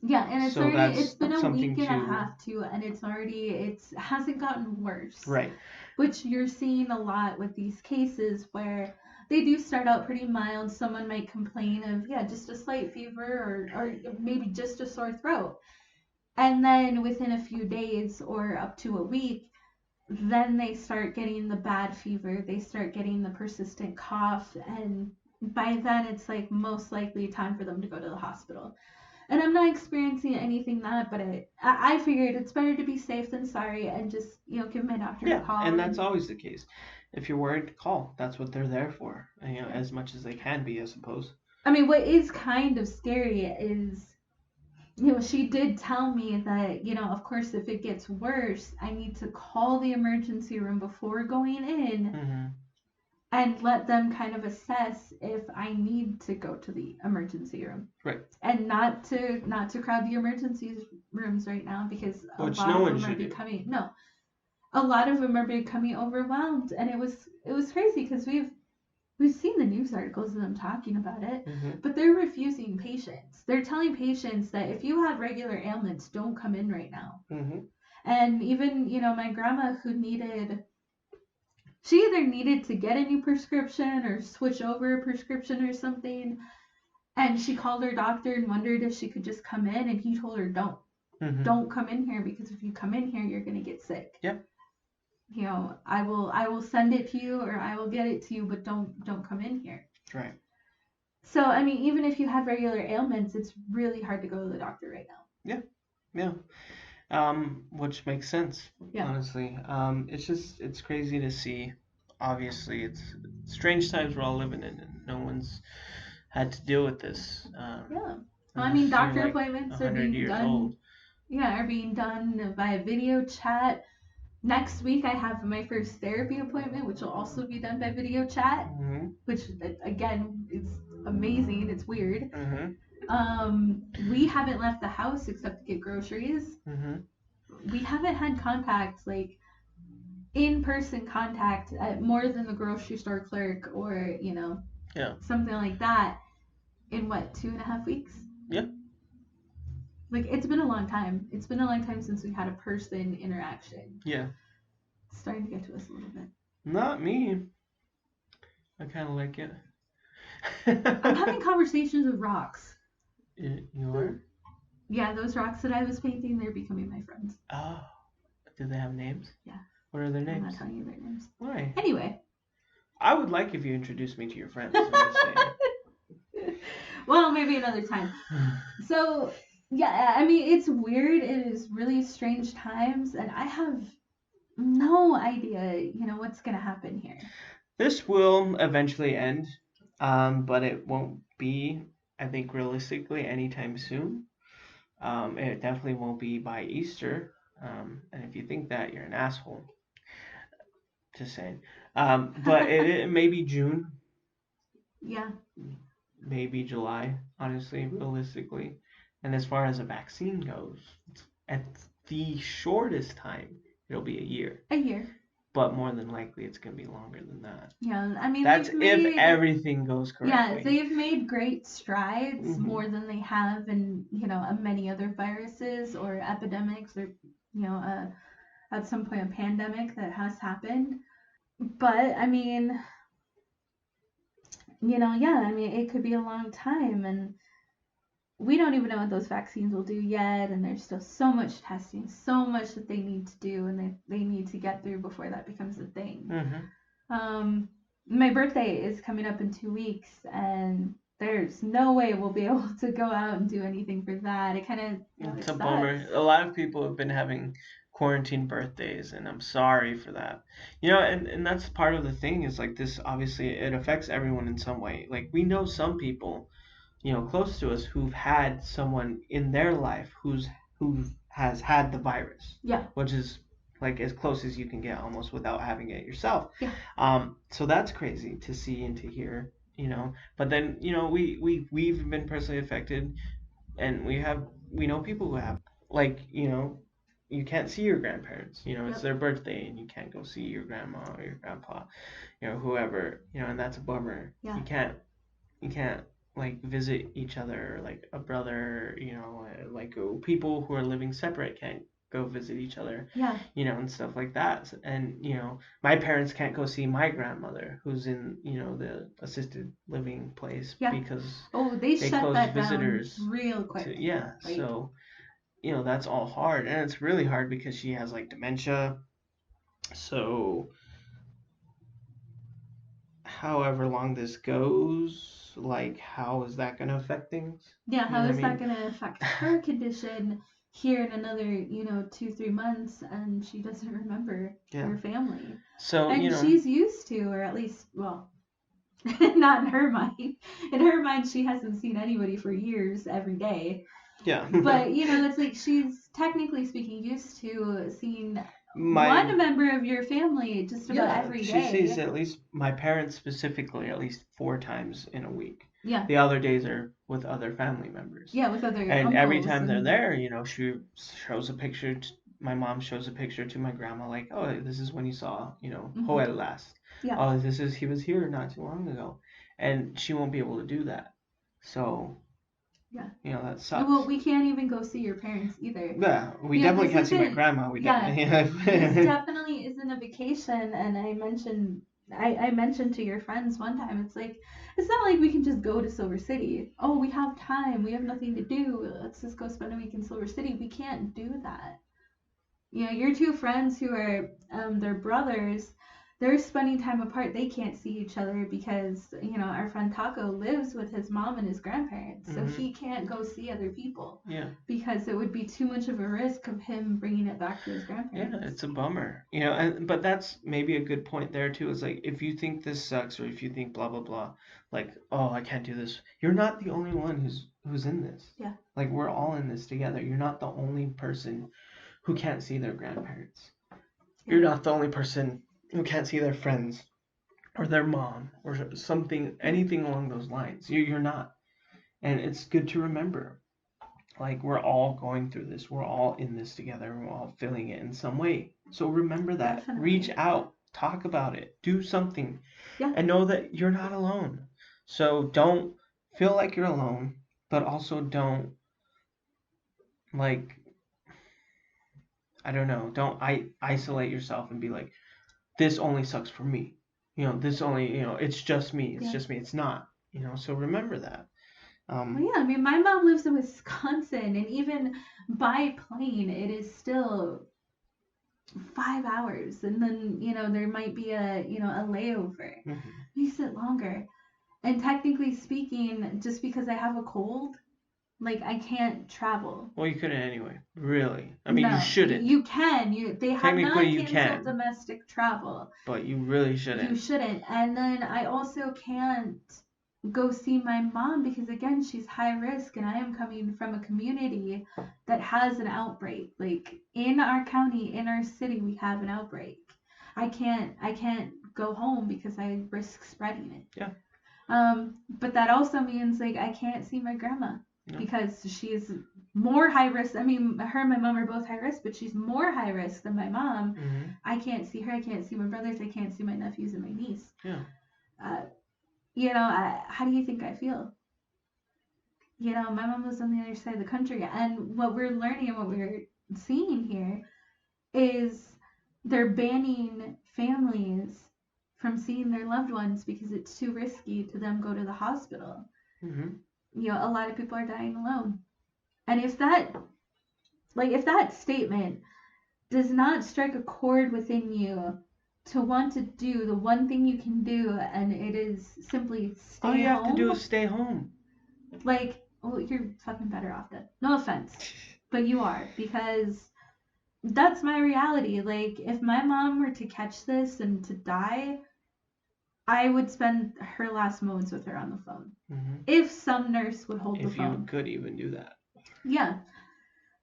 Yeah, and So it's that's been a week something and a to, half too, and it's hasn't gotten worse. right. Which you're seeing a lot with these cases where they do start out pretty mild. Someone might complain of, yeah, just a slight fever or maybe just a sore throat. And then within a few days or up to a week, then they start getting the bad fever. They start getting the persistent cough. And by then, it's like most likely time for them to go to the hospital. And I'm not experiencing anything that, but I figured it's better to be safe than sorry and just, give my doctor a Yeah, call. and that's And always the case. If you're worried, call. That's what they're there for, you know, yeah. as much as they can be, I suppose. I mean, what is kind of scary is, she did tell me that, of course, if it gets worse, I need to call the emergency room before going in Hmm. and let them kind of assess if I need to go to the emergency room. Right. And not to crowd the emergency rooms right now because a Which lot no of one them are should do. becoming no, a lot of them are becoming overwhelmed, and it was crazy because we've seen the news articles of them talking about it, Hmm. but they're refusing patients. They're telling patients that if you have regular ailments, don't come in right now. Hmm. And even, my grandma she either needed to get a new prescription or switch over a prescription or something. And she called her doctor and wondered if she could just come in, and he told her, Hmm. don't come in here because if you come in here, you're gonna get sick. Yep. I will send it to you or I will get it to you, but don't come in here. Right. So I mean, even if you have regular ailments, it's really hard to go to the doctor right now. Yeah. Yeah. Which makes sense, Yeah. honestly. It's crazy to see. Obviously, it's strange times we're all living in, and no one's had to deal with this. Yeah. Well, I mean, Unless you're doctor like appointments are 100 being years done. old. Yeah, are being done via video chat. Next week, I have my first therapy appointment, which will also be done by video chat, Hmm. which again is amazing. It's weird. Hmm. We haven't left the house except to get groceries. Hmm. We haven't had contact, like in-person contact, at more than the grocery store clerk or Yeah. something like that in what 2.5 weeks. Yeah. Like it's been a long time. It's been a long time since we had a person interaction. Yeah. It's starting to get to us a little bit. Not me. I kind of like it. I'm having conversations with rocks. You are? Yeah, those rocks that I was painting, they're becoming my friends. Oh. Do they have names? Yeah. What are their I'm names? not telling you their names. Why? Anyway. I would like if you introduced me to your friends. I'm just saying. Well, maybe another time. So, yeah, I mean, it's weird. It is really strange times, and I have no idea, what's going to happen here. This will eventually end, but it won't be I think realistically anytime soon. It definitely won't be by Easter. And if you think that, you're an asshole. Just saying. But it may be June, Yeah. maybe July, honestly, realistically. And as far as a vaccine goes, at the shortest time, it'll be a year. A year. But more than likely, it's going to be longer than that. Yeah, I mean, that's if everything goes correctly. Yeah, they've made great strides, Mhm. more than they have in, many other viruses or epidemics, or, at some point a pandemic that has happened. But I mean, yeah, I mean, it could be a long time, and we don't even know what those vaccines will do yet, and there's still so much testing, so much that they need to do, and they need to get through before that becomes a thing. My birthday is coming up in 2 weeks, and there's no way we'll be able to go out and do anything for that. It kind of, it's a bummer. A lot of people have been having quarantine birthdays, and I'm sorry for that. And that's part of the thing is like this. Obviously, it affects everyone in some way. Like we know some people, close to us who've had someone in their life who has had the virus. Yeah. Which is like as close as you can get almost without having it yourself. Yeah. So that's crazy to see and to hear. But then we've been personally affected, and we know people who have, like, you can't see your grandparents. It's their birthday and you can't go see your grandma or your grandpa, whoever, and that's a bummer. Yeah. You can't like visit each other, like a brother, like people who are living separate can't go visit each other. Yeah. And stuff like that. And my parents can't go see my grandmother who's in the assisted living place. Yeah. Because they shut that visitors down real quick. So that's all hard, and it's really hard because she has like dementia. So however long this goes, like, how is that going to affect things? Yeah, how is that going to affect her condition here in another, 2-3 months, and she doesn't remember her family. So, and she's used to, or at least, well, not in her mind. In her mind, she hasn't seen anybody for years every day. Yeah. But, it's like she's, technically speaking, used to seeing one member of your family just about every day. She sees at least my parents specifically at least 4 times in a week. Yeah. The other days are with other family members. Yeah, with other And every time they're there, she shows a picture. My mom shows a picture to my grandma, like, oh, this is when you saw, Joel last. Yeah. Oh, he was here not too long ago. And she won't be able to do that. So, that sucks. Well, we can't even go see your parents either. Yeah, we definitely can't see my grandma. This definitely isn't a vacation, and I mentioned to your friends one time, it's like, it's not like we can just go to Silver City. Oh, we have time, we have nothing to do, let's just go spend a week in Silver City. We can't do that. Your 2 friends who are their brothers, they're spending time apart. They can't see each other because, our friend Taco lives with his mom and his grandparents. So he can't go see other people. Yeah. Because it would be too much of a risk of him bringing it back to his grandparents. Yeah, it's a bummer. But that's maybe a good point there too, is like, if you think this sucks, or if you think blah, blah, blah, like, oh, I can't do this. You're not the only one who's in this. Yeah. Like, we're all in this together. You're not the only person who can't see their grandparents. Yeah. You're not the only person who can't see their friends or their mom or something, anything along those lines. You're not. And it's good to remember, like, we're all going through this. We're all in this together. We're all feeling it in some way. So remember that. Definitely. Reach out. Talk about it. Do something. Yeah. And know that you're not alone. So don't feel like you're alone, but also don't, like, I don't know, don't isolate yourself and be like, this only sucks for me. This only, it's just me. It's just me. It's not. So remember that. Well, yeah, I mean, my mom lives in Wisconsin, and even by plane, it is still 5 hours, and then there might be a a layover. Makes it longer. And technically speaking, just because I have a cold, like, I can't travel. Well, you couldn't anyway. Really? I mean, no, you shouldn't. You can. They have not canceled domestic travel. But you really shouldn't. You shouldn't. And then I also can't go see my mom because, again, she's high risk, and I am coming from a community that has an outbreak. Like, in our county, in our city, we have an outbreak. I can't go home because I risk spreading it. Yeah. But that also means, like, I can't see my grandma No. because she's more high risk. I mean, her and my mom are both high risk, but she's more high risk than my mom. Mm-hmm. I can't see her. I can't see my brothers. I can't see my nephews and my niece. Yeah. How do you think I feel? My mom was on the other side of the country, and what we're learning and what we're seeing here is they're banning families from seeing their loved ones because it's too risky to them go to the hospital. Mm-hmm. A lot of people are dying alone. And if that statement does not strike a chord within you to want to do the one thing you can do, and it is simply stay home. All you have to do is stay home. Like, you're fucking better off then. No offense, but you are, because that's my reality. Like, if my mom were to catch this and to die, I would spend her last moments with her on the phone. Mm-hmm. If some nurse would hold the phone. If you could even do that. Yeah.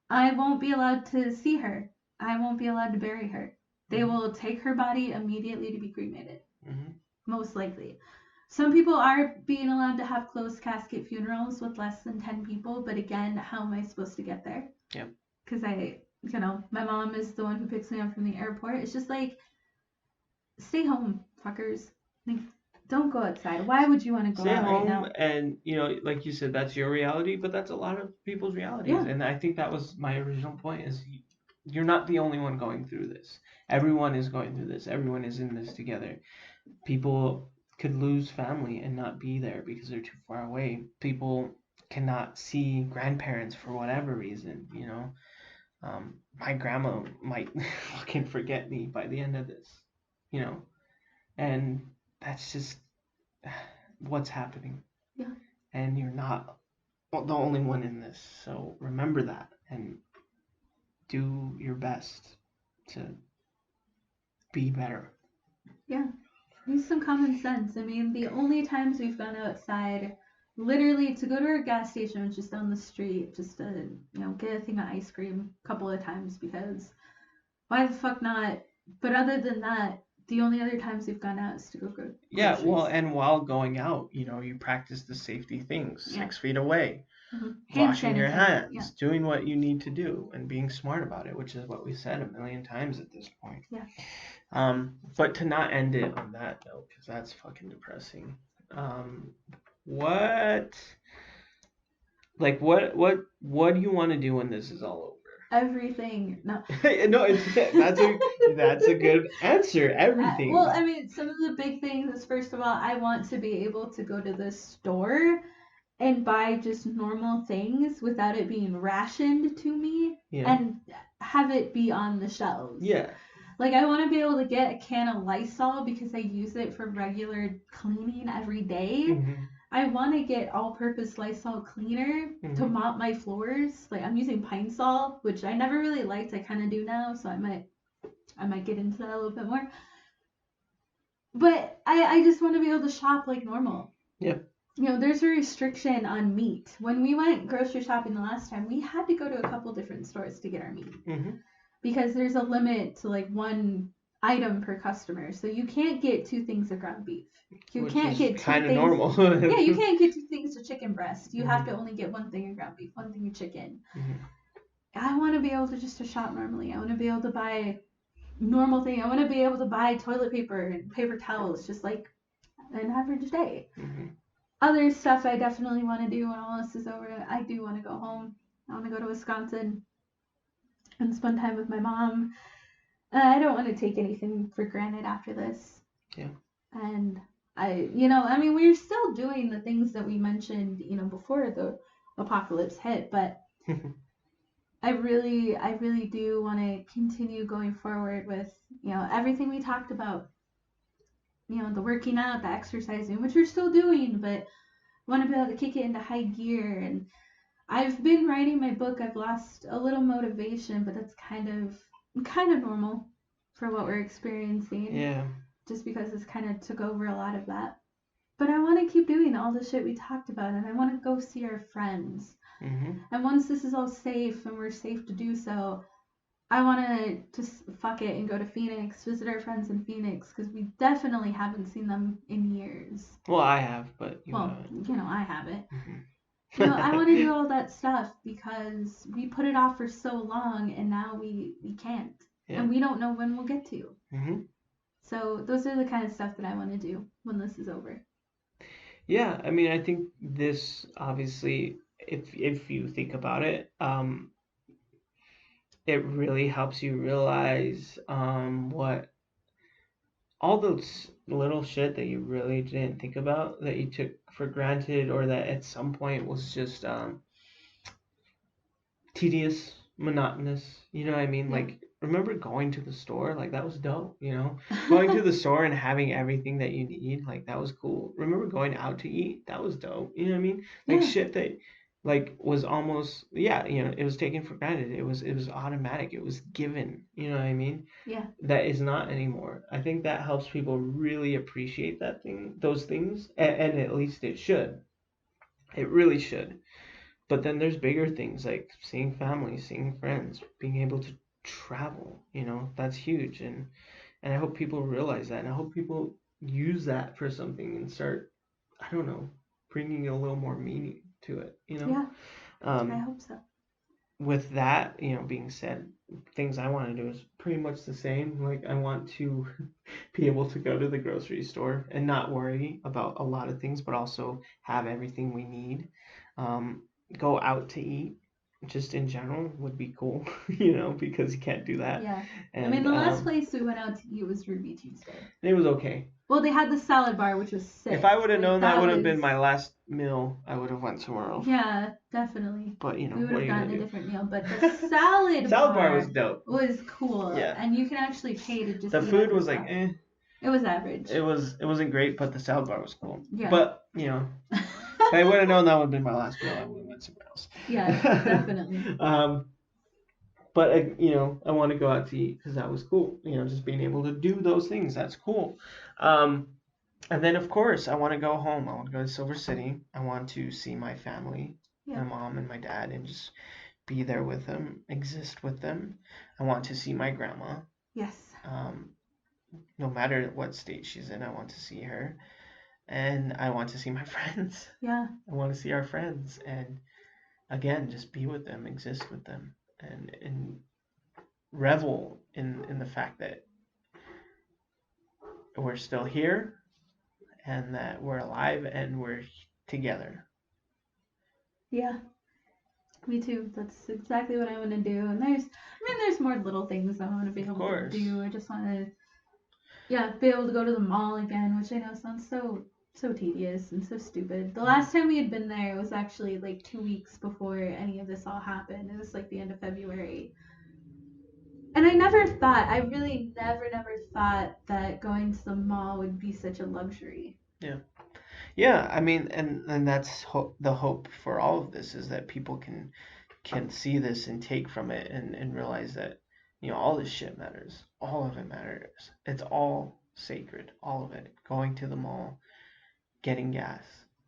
I won't be allowed to see her. I won't be allowed to bury her. They will take her body immediately to be cremated. Mm-hmm. Most likely. Some people are being allowed to have closed casket funerals with less than 10 people, but again, how am I supposed to get there? Yeah. Because my mom is the one who picks me up from the airport. It's just like, stay home, fuckers. Like, don't go outside. Why would you want to go out right now? And, like you said, that's your reality, but that's a lot of people's realities. Yeah. And I think that was my original point, is you're not the only one going through this. Everyone is going through this. Everyone is in this together. People could lose family and not be there because they're too far away. People cannot see grandparents for whatever reason, my grandma might fucking forget me by the end of this, and that's just what's happening. Yeah. And you're not the only one in this, so remember that and do your best to be better. Yeah. Use some common sense. I mean, the only times we've gone outside, literally to go to our gas station, which is down the street, just to, get a thing of ice cream a couple of times, because why the fuck not? But other than that, the only other times we've gone out is to go groceries. Yeah, well, and while going out, you practice the safety things, 6 feet away, washing your hands, doing what you need to do, and being smart about it, which is what we said a million times at this point. Yeah. But to not end it on that note, because that's fucking depressing. What do you want to do when this is all over? Everything. No. No, that's a good answer. Everything. Well, I mean, some of the big things is, first of all, I want to be able to go to the store and buy just normal things without it being rationed to me, and have it be on the shelves. Yeah. Like, I want to be able to get a can of Lysol because I use it for regular cleaning every day. Mm-hmm. I want to get all-purpose Lysol cleaner to mop my floors. Like, I'm using Pine Sol, which I never really liked. I kind of do now, so I might get into that a little bit more. But I just want to be able to shop like normal. Yeah. There's a restriction on meat. When we went grocery shopping the last time, we had to go to a couple different stores to get our meat. Mm-hmm. Because there's a limit to, like, one item per customer. So you can't get 2 things of ground beef. Which can't get 2 kind of things. Normal. Yeah, you can't get 2 things of chicken breast. You have to only get 1 thing of ground beef, 1 thing of chicken. Mm-hmm. I want to be able to shop normally. I want to be able to buy normal things. I want to be able to buy toilet paper and paper towels just like an average day. Mm-hmm. Other stuff I definitely want to do when all this is over. I do want to go home. I want to go to Wisconsin and spend time with my mom. I don't want to take anything for granted after this. Yeah. And we're still doing the things that we mentioned, before the apocalypse hit, but I really do want to continue going forward with, everything we talked about. The working out, the exercising, which we're still doing, but want to be able to kick it into high gear. And I've been writing my book. I've lost a little motivation, but that's kind of normal for what we're experiencing. Yeah. Just because this kind of took over a lot of that. but I want to keep doing all the shit we talked about, and I want to go see our friends. Mm-hmm. And once this is all safe and we're safe to do so, I want to just fuck it and go to Phoenix, visit our friends in Phoenix, because we definitely haven't seen them in years. Well, I have, but you Well, haven't. you know, I haven't. Mm-hmm. I want to do all that stuff because we put it off for so long, and now we can't. Yeah. And we don't know when we'll get to. Mm-hmm. So those are the kind of stuff that I want to do when this is over. Yeah, I mean, I think this obviously, if you think about it, it really helps you realize what all those little shit that you really didn't think about, that you took for granted, or that at some point was just tedious, monotonous. You know what I mean? Yeah. Like, remember going to the store? Like, that was dope, you know? Going to the store and having everything that you need, like, that was cool. Remember going out to eat? That was dope. You know what I mean? Like, Yeah. shit that, like, was almost, yeah, you know, it was taken for granted. It was automatic. It was given. You know what I mean? Yeah. That is not anymore. I think that helps people really appreciate those things, and at least it should. It really should. But then there's bigger things like seeing family, seeing friends, being able to travel, you know, that's huge. And I hope people realize that. And I hope people use that for something and start, I don't know, bringing a little more meaning to it, you know? Yeah. I Um, hope so. with that, you know, being said, things I want to do is pretty much the same. Like, I want to be able to go to the grocery store and not worry about a lot of things, but also have everything we need. Um, Go out to eat, just in general, would be cool, you know, because you can't do that. Yeah. I mean, And the last place we went out to eat was Ruby Tuesday. it was okay. Well, they had the salad bar, which was sick. If I would have Like, known that would have was... been my last meal, I would have went somewhere else. Yeah, definitely. But you know, we would what are have you gotten gonna a do? different meal, but the salad bar was dope. was cool. Yeah. And you can actually pay to just The eat food other was like, stuff. eh. It was average. It wasn't great, but the salad bar was cool. Yeah. But you know, if I would have known that would have been my last meal, I would have went somewhere else. Yeah, definitely. But you know, I want to go out to eat because that was cool. You know, just being able to do those things, that's cool. And then of course, I want to go home. I want to go to Silver City. I want to see my family, Yeah. my mom and my dad, and just be there with them, exist with them. I want to see my grandma. Yes. No matter what state she's in, I want to see her. And I want to see my friends. Yeah. I want to see our friends, and again, just be with them, exist with them, and revel in the fact that we're still here, and that we're alive, and we're together. Yeah. Me too. That's exactly what I want to do. And there's more little things I want to be able to do. I just want to, be able to go to the mall again, which I know sounds so tedious and so stupid. The last time we had been there was actually like 2 weeks before any of this all happened. It was like the end of February. And I really never thought that going to the mall would be such a luxury. Yeah. Yeah, I mean, and that's the hope for all of this, is that people can see this and take from it, and realize that, you know, all this shit matters. All of it matters. It's all sacred. All of it. Going to the mall, getting gas,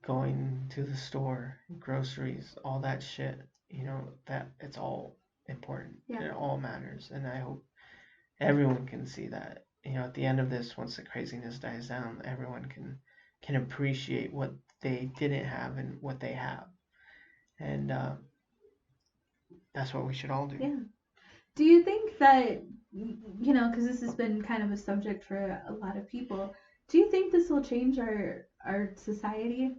going to the store, groceries, all that shit, you know, that it's all important. Yeah. It all matters. And I hope everyone can see that. You know, at the end of this, once the craziness dies down, everyone can appreciate what they didn't have and what they have. And that's what we should all do. Yeah. Do you think that, you know, because this has been kind of a subject for a lot of people, do you think this will change our society?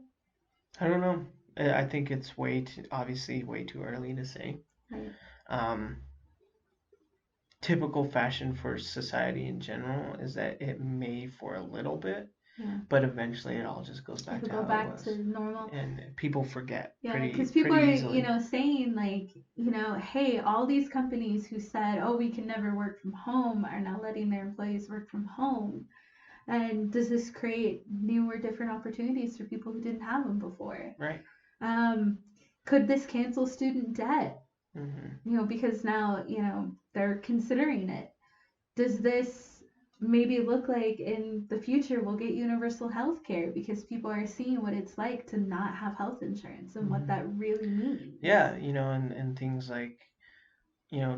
I don't know. I think it's obviously way too early to say. Right. Typical fashion for society in general is that it may for a little bit, Yeah. but eventually it all just goes back to how it was. To normal. And people forget. Yeah, pretty because people are, easily. you know, saying like, you know, hey, all these companies who said, oh, we can never work from home are now letting their employees work from home. And does this create new or different opportunities for people who didn't have them before? Right. Could this cancel student debt? Mm-hmm. You know, because now, you know, they're considering it. Does this maybe look like in the future we'll get universal health care because people are seeing what it's like to not have health insurance and what that really means. Yeah, and things like,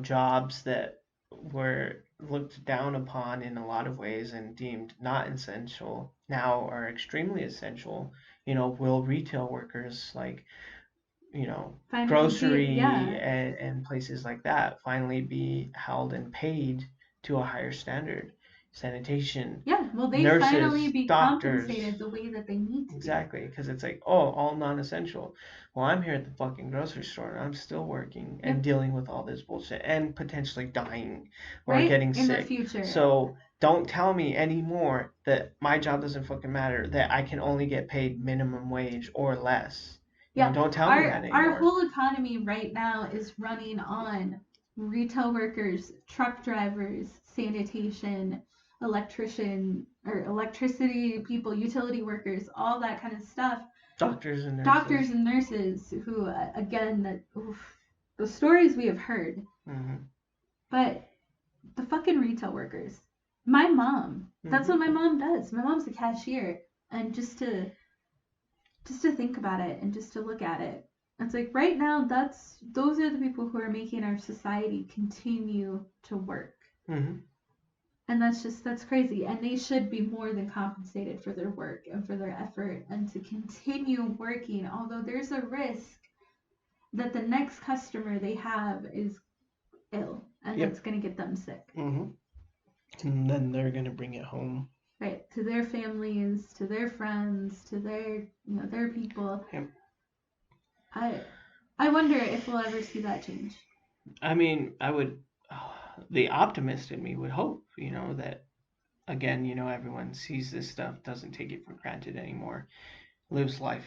jobs that were looked down upon in a lot of ways and deemed not essential now are extremely essential. Will retail workers like, grocery and places like that finally be held and paid to a higher standard? Sanitation, Yeah, well, they nurses, finally be doctors. compensated the way that they need to. Exactly, because it's like, oh, all non-essential. Well, I'm here at the fucking grocery store and I'm still working and dealing with all this bullshit and potentially dying or getting in sick. The future. So don't tell me anymore that my job doesn't fucking matter, that I can only get paid minimum wage or less. Don't tell me that anymore. Our whole economy right now is running on retail workers, truck drivers, sanitation, electricity people, utility workers, all that kind of stuff. Doctors and nurses who, again, the stories we have heard. Mm-hmm. But the fucking retail workers. My mom, that's what my mom does. My mom's a cashier. And just to think about it and just to look at it, it's like right now those are the people who are making our society continue to work. Mm-hmm. And that's crazy. And they should be more than compensated for their work and for their effort and to continue working, although there's a risk that the next customer they have is ill and that's going to get them sick. Mm-hmm. And then they're going to bring it home. Right, to their families, to their friends, to their their people. Yep. I wonder if we'll ever see that change. I mean, the optimist in me would hope, that, again, everyone sees this stuff, doesn't take it for granted anymore, lives life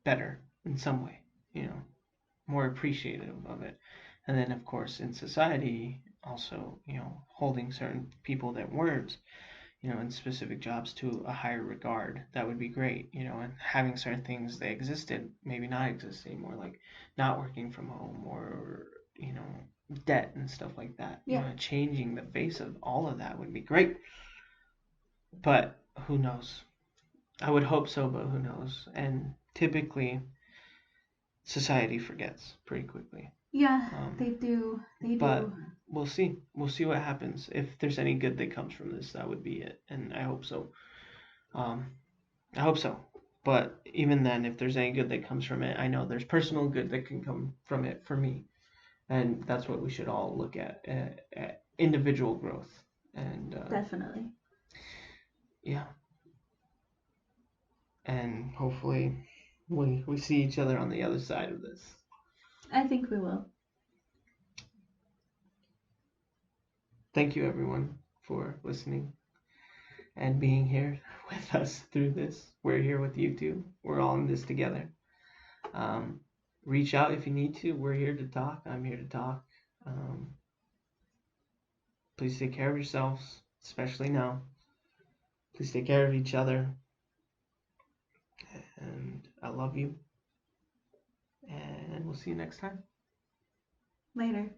better in some way, more appreciative of it. And then, of course, in society, also, holding certain people that weren't, in specific jobs to a higher regard. That would be great, and having certain things that existed maybe not exist anymore, like not working from home or, debt and stuff like that. Changing the face of all of that would be great. But who knows? I would hope so, but who knows? And typically, society forgets pretty quickly. Yeah, they do. But we'll see. We'll see what happens. If there's any good that comes from this, that would be it. And I hope so. I hope so. But even then, if there's any good that comes from it, I know there's personal good that can come from it for me. And that's what we should all look at individual growth. And definitely. Yeah. And hopefully we see each other on the other side of this. I think we will. Thank you, everyone, for listening and being here with us through this. We're here with you too. We're all in this together. Reach out if you need to. We're here to talk. I'm here to talk. Please take care of yourselves, especially now. Please take care of each other. And I love you. And we'll see you next time. Later.